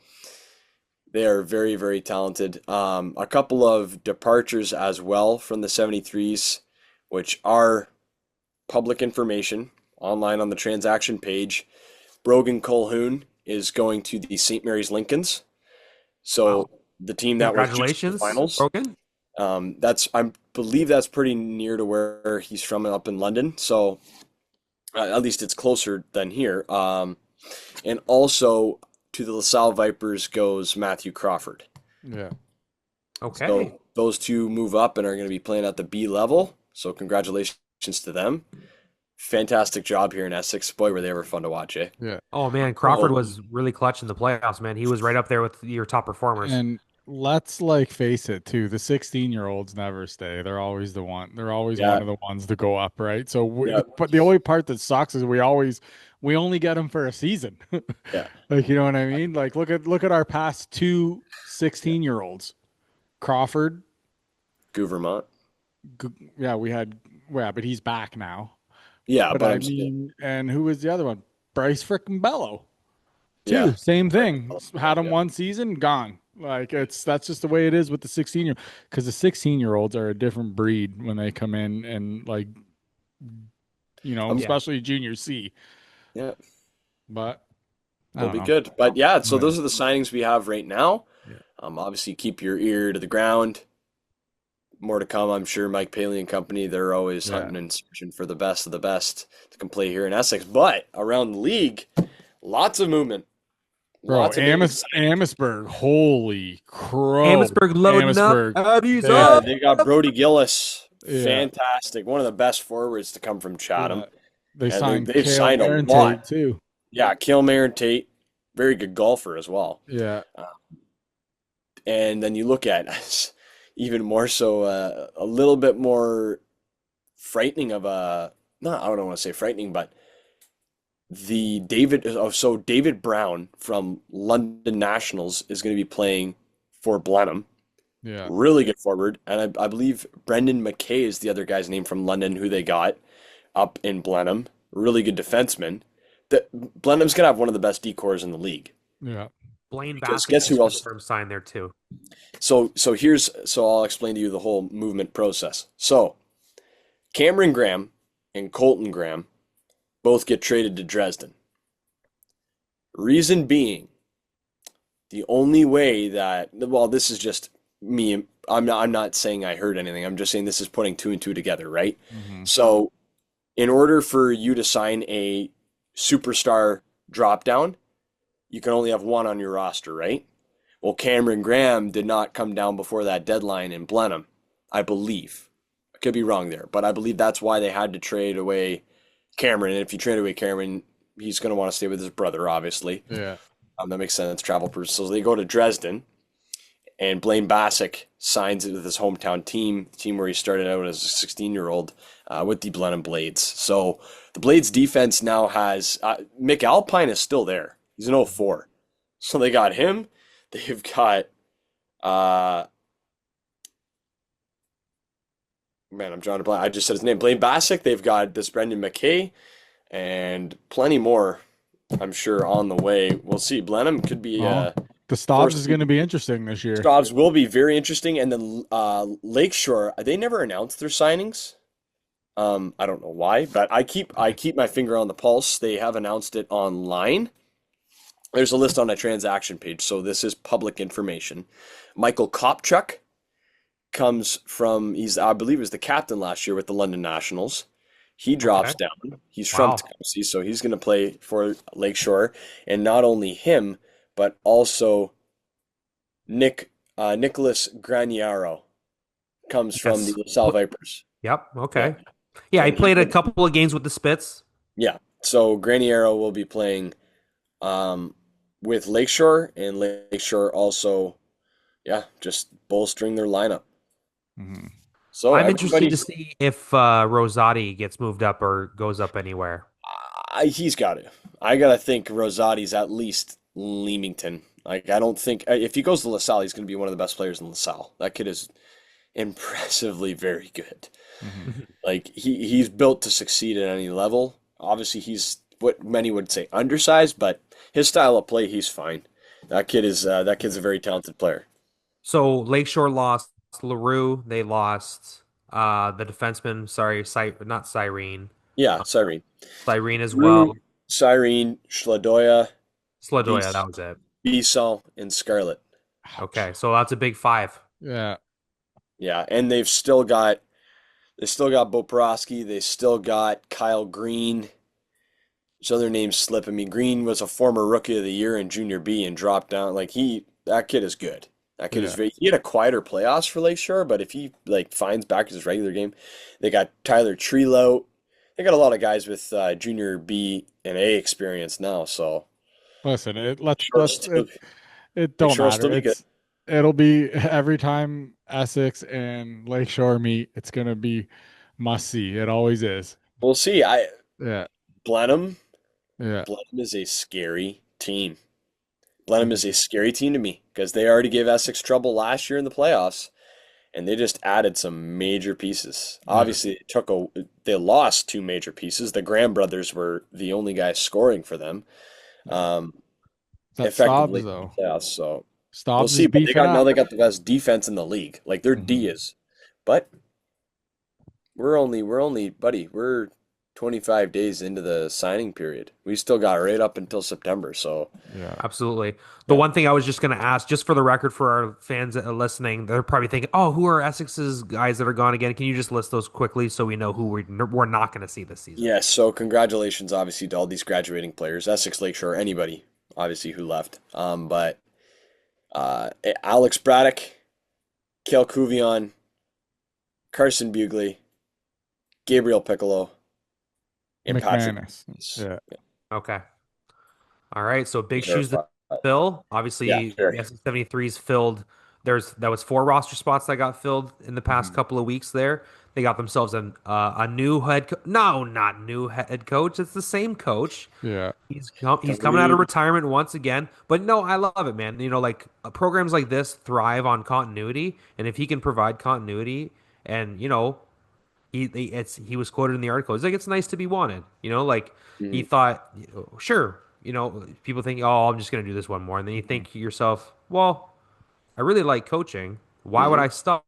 they are very, very talented. A couple of departures as well from the 73s, which are public information online on the transaction page. Brogan Colhoun is going to the St. Mary's Lincolns. Wow. So the team that was just in the Congratulations, finals. Brogan. I believe that's pretty near to where he's from up in London. So at least it's closer than here. And also to the LaSalle Vipers goes Matthew Crawford. Yeah. Okay. So those two move up and are going to be playing at the B level. So congratulations to them. Fantastic job here in Essex. Boy, were they ever fun to watch, eh? Yeah. Oh man, Crawford So, was really clutch in the playoffs, man. He was right up there with your top performers. And let's like face it too, the 16-year-olds never stay. They're always the one. They're always one yeah, of the ones to go up, right? So yeah, but the only part that sucks is we only get them for a season. yeah, Like, you know what I mean? Like look at our past two yeah. 16-year-olds. Crawford, Vermont. yeah, we had, yeah, but he's back now. Yeah, But but I I'm saying, mean, and who was the other one? Bryce frickin' Bello. yeah, Too. Same right. thing. Had them Yeah, one season, gone. Like that's just the way it is with the 16-year, because the 16-year-olds are a different breed when they come in and like, I'm, Yeah. especially junior C. yeah, But I they'll don't be know. good. But yeah, so Yeah. those are the signings we have right now. Yeah. Obviously, keep your ear to the ground. More to come, I'm sure. Mike Paley and company, they're always Yeah. hunting and searching for the best of the best to come play here in Essex. But around the league, lots of movement, Bro, lots of big exciting. Amherstburg, holy crow. Amherstburg loading up. Amherstburg. Abby's They Yeah, up. they got Brody Gillis, yeah. fantastic, one of the best forwards to come from Yeah. Chatham, They and signed they've Kale signed a Marentate lot. too. Yeah, Kilmare and Tate, very good golfer as well. Yeah. Uh, and then you look at even more so a little bit more frightening of a no, I don't want to say frightening, but David Brown from London Nationals is going to be playing for Blenheim. Yeah. Really good forward, and I believe Brendan McKay is the other guy's name from London who they got up in Blenheim. Really good defenseman. That Blenheim's gonna have one of the best decors in the league. Yeah. Blaine Because Bassett guess just who else? confirmed signed there too. So I'll explain to you the whole movement process. So Cameron Graham and Colton Graham both get traded to Dresden. Reason being, the only way that well, this is just me. I'm not saying I heard anything. I'm just saying this is putting two and two together, right? Hmm. So in order for you to sign a superstar drop down, you can only have one on your roster, right? Well, Cameron Graham did not come down before that deadline in Blenheim, I believe. I could be wrong there, but I believe that's why they had to trade away Cameron. And if you trade away Cameron, he's going to want to stay with his brother, obviously. Yeah. That makes sense, travel purposes. So they go to Dresden, and Blaine Bassick signs it with his hometown team, the team where he started out as a 16-year-old with the Blenheim Blades. So the Blades defense now has Mick Alpine is still there. He's an 04. So they got him. They've got man, I'm drawing a blank. I just said his name. Blaine Bassick. They've got this Brendan McKay and plenty more, I'm sure, on the way. We'll see. Blenheim could be Oh, The Stobbs First is going to be interesting this year. jobs will be very interesting, and then Lakeshore, they never announced their signings. I don't know why, but I keep my finger on the pulse. They have announced it online. There's a list on a transaction page, so this is public information. Michael Kopchuk comes from, I believe he was the captain last year with the London Nationals. He drops Okay. down. He's from Wow. Tecumseh, so he's going to play for Lakeshore. And not only him, but also Nicholas Graniaro comes from the Yes. LaSalle Vipers. Yep. Yeah, Okay. Yeah, he and he played a couple of games with the Spits. yeah. So Graniero will be playing um, with Lakeshore, and Lakeshore also, yeah, just bolstering their lineup. Mhm. So I'm interested to everybody, see if Rosati gets moved up or goes up anywhere. he's got to. I gotta think Rosati's at least Leamington. Like I don't think if he goes to LaSalle, he's going to be one of the best players in LaSalle. That kid is impressively very good. Mhm. Like he's built to succeed at any level. Obviously, he's what many would say undersized, but his style of play, he's fine. That kid's a very talented player. So Lakeshore lost LaRue. They lost the defenseman. Sorry, not Cyrene. Yeah, Uh, Cyrene, Cyrene as Rue, well. Cyrene, Schladoya, Sladoya, Bis that was it. Bisol, and Scarlett. Ouch. Okay, so that's a big five. Yeah. Yeah, and they still got Bo Piroski, they still got Kyle Green. There's other names slipping me. Green was a former rookie of the year in junior B and dropped down. Like that kid is good. That kid is Yeah. very. He had a quieter playoffs for Lakeshore, but if he like finds back his regular game, they got Tyler Trelow. They got a lot of guys with junior B and A experience now. So Listen, Lakeshore still, it don't Lakeshore will matter. still be good. It'll be every time Essex and Lakeshore meet, it's gonna be must see. It always is. We'll see. Yeah. Blenheim. Yeah. Blenheim is a scary team. Blenheim is Mhm. a scary team to me because they already gave Essex trouble last year in the playoffs, and they just added some major pieces. Yeah. Obviously, they lost two major pieces. The Graham brothers were the only guys scoring for them, Yeah. um, That Stobbs effectively in the though. playoffs. So we'll Stobbs see. is But beefing now up. they got the best defense in the league. Like their Hmm. D is, but we're only buddy. We're 25 days into the signing period. We still got right up until September. So Yeah. Absolutely. The yeah. one thing I was just going to ask, just for the record, for our fans that are listening, they're probably thinking, "Oh, who are Essex's guys that are gone again?" Can you just list those quickly so we know who we're not going to see this season? Yes, so congratulations, obviously, to all these graduating players, Essex Lakeshore, anybody, obviously, who left. But Alex Braddock, Kale Cuvion, Carson Bugley, Gabriel Piccolo, and Patrick. McManus. Yeah. Okay. All right. So big Those are shoes to five. fill. Yeah, Obviously, sure. the S73's filled. That was four roster spots that got filled in the past Mhm. couple of weeks there. They got themselves a new no, not new head coach. It's the same coach. Yeah. He's coming out of retirement once again. But no, I love it, man. Like programs like this thrive on continuity, and if he can provide continuity, and he was quoted in the article. He's like, it's nice to be wanted. Like he Mhm, thought, sure. People think, oh, I'm just gonna do this one more, and then you Mhm. think to yourself, well, I really like coaching. Why would mhm. I stop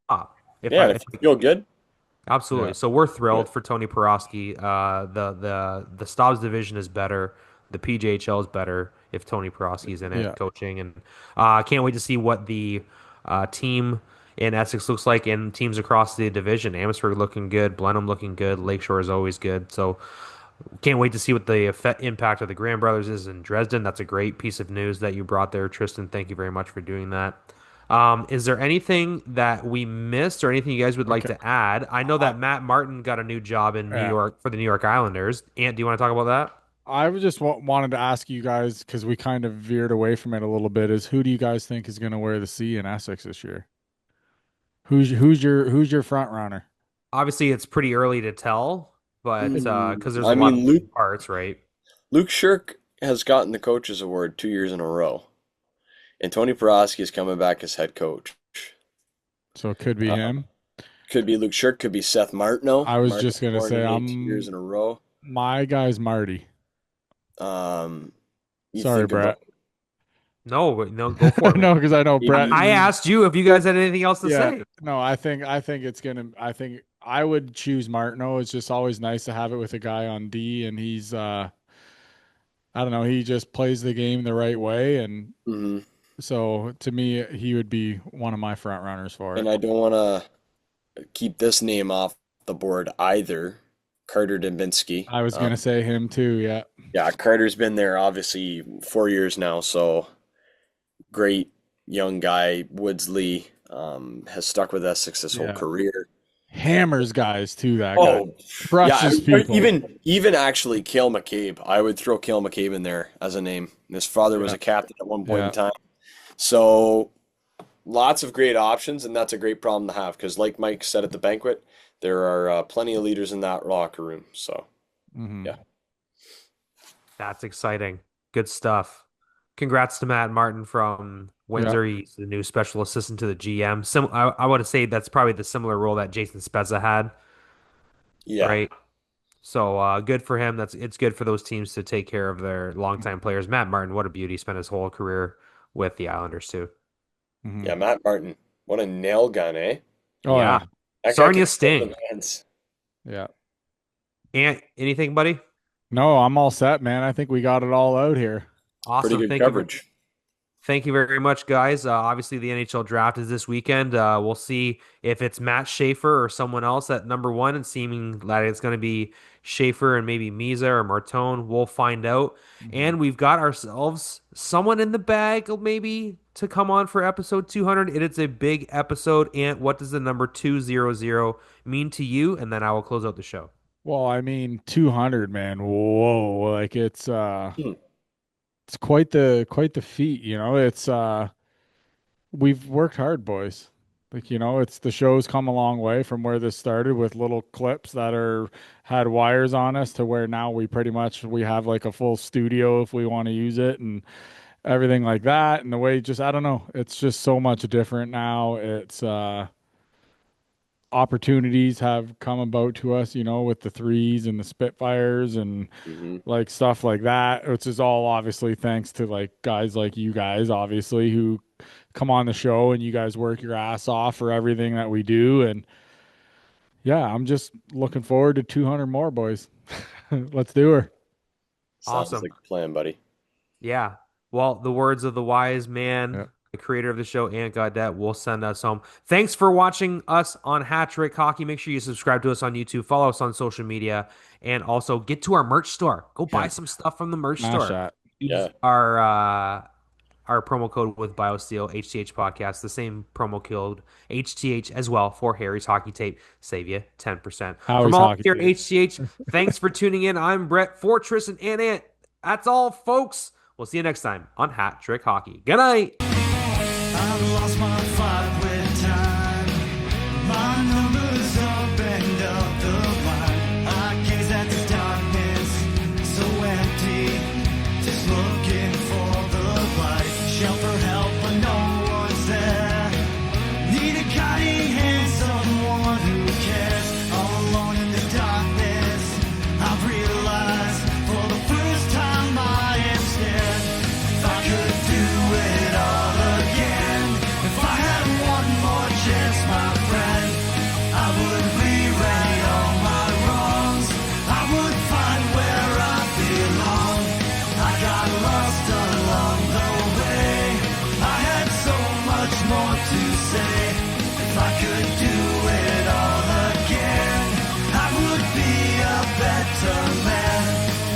if Yeah, I and if if you feel good, Absolutely. Yeah. So we're do thrilled it. for Tony Piroski. The Stobbs division is better. The PJHL is better if Tony Piroski's in it Yeah. coaching, and I can't wait to see what the team in Essex looks like, and teams across the division. Amherstburg looking good, Blenheim looking good, Lakeshore is always good. So can't wait to see what the impact of the Graham brothers is in Dresden. That's a great piece of news that you brought there, Tristan. Thank you very much for doing that. Is there anything that we missed or anything you guys would like Okay. to add? I know I, that Matt Martin got a new job in New yeah. York for the New York Islanders. Ant, do you want to talk about that? I was just wanted to ask you guys because we kind of veered away from it a little bit. Is who do you guys think is going to wear the C in Essex this year? Who's your front runner? Obviously, it's pretty early to tell, but because there's a I lot of mean, moving parts, right? Luke Shirk has gotten the coaches award 2 years in a row, and Tony Piroski is coming back as head coach. So it could be Uh, him. could be Luke Shirk, could be Seth Martineau. I was Martineau just gonna say coordinated 2 years in a row. my guy's Marty. Um, you Sorry, think about Brett. No, go for it, man. No, because I know Brett Maybe. I and asked you if you guys had anything else to yeah, say. no, I think I would choose Martineau. It's just always nice to have it with a guy on D, and he's I don't know, he just plays the game the right way, and Hmm. so to me, he would be one of my front runners for And it. I don't want to keep this name off the board either. Carter Dembinski. I was gonna say him too. Yeah, Yeah, Carter's been there obviously 4 years now, so great young guy. Woodsley has stuck with Essex his whole yeah, career. hammers guys too. That guy Oh, yeah, crushes people. even actually Cale McCabe. I would throw Cale McCabe in there as a name. His father was Yeah, a captain at one point in yeah. time. So lots of great options, and that's a great problem to have because, like Mike said at the banquet, there are plenty of leaders in that locker room. So Hmm. yeah, That's exciting. Good stuff. Congrats to Matt Martin from Yeah. Windsor. He's the new special assistant to the GM. I would say that's probably the similar role that Jason Spezza had, yeah, right? So good for him. It's good for those teams to take care of their longtime players. Matt Martin, what a beauty. Spent his whole career with the Islanders too. Hmm. yeah. Matt Martin, what a nail gun, eh? Oh yeah, Yeah. That guy Sarnia can hold Sting. the hands. yeah. And anything, buddy? No, I'm all set, man. I think we got it all out here. Pretty Awesome. good Thank you. coverage. Thank you very much, guys. Obviously, the NHL draft is this weekend. We'll see if it's Matt Schaefer or someone else at number one, and seeming that it's going to be Schaefer and maybe Misa or Martone. We'll find out. Mhm. And we've got ourselves someone in the bag, maybe, to come on for episode 200. It is a big episode. And what does the number 200 mean to you? And then I will close out the show. Well, I mean, 200, man. Whoa, like Hmm. it's quite the feat, you know. It's we've worked hard, boys. Like, you know, it's the show's come a long way from where this started with little clips that are had wires on us to where now we have like a full studio if we want to use it and everything like that. And the way just I don't know, it's just so much different now. It's opportunities have come about to us, you know, with the threes and the Spitfires and Hmm. like stuff like that, which is all obviously thanks to like guys like you guys, obviously, who come on the show and you guys work your ass off for everything that we do. And yeah, I'm just looking forward to 200 more, boys. Let's do her. Sounds Awesome. like a plan, buddy. Yeah. Well, the words of the wise man, Yeah. the creator of the show, Ant Gaudette, will send us home. Thanks for watching us on Hat Trick Hockey. Make sure you subscribe to us on YouTube, follow us on social media, and also get to our merch store. Go buy Yeah. some stuff from the merch Smash store. that. Use Yeah. our promo code with BioSteel HTH podcast, the same promo code HTH as well for Harry's Hockey Tape. Save you 10%. From Howie's all hockey here at team. HTH, thanks for tuning in. I'm Brett for Tristan and Ant. That's all, folks. We'll see you next time on Hat Trick Hockey. Good night. I've lost my fight.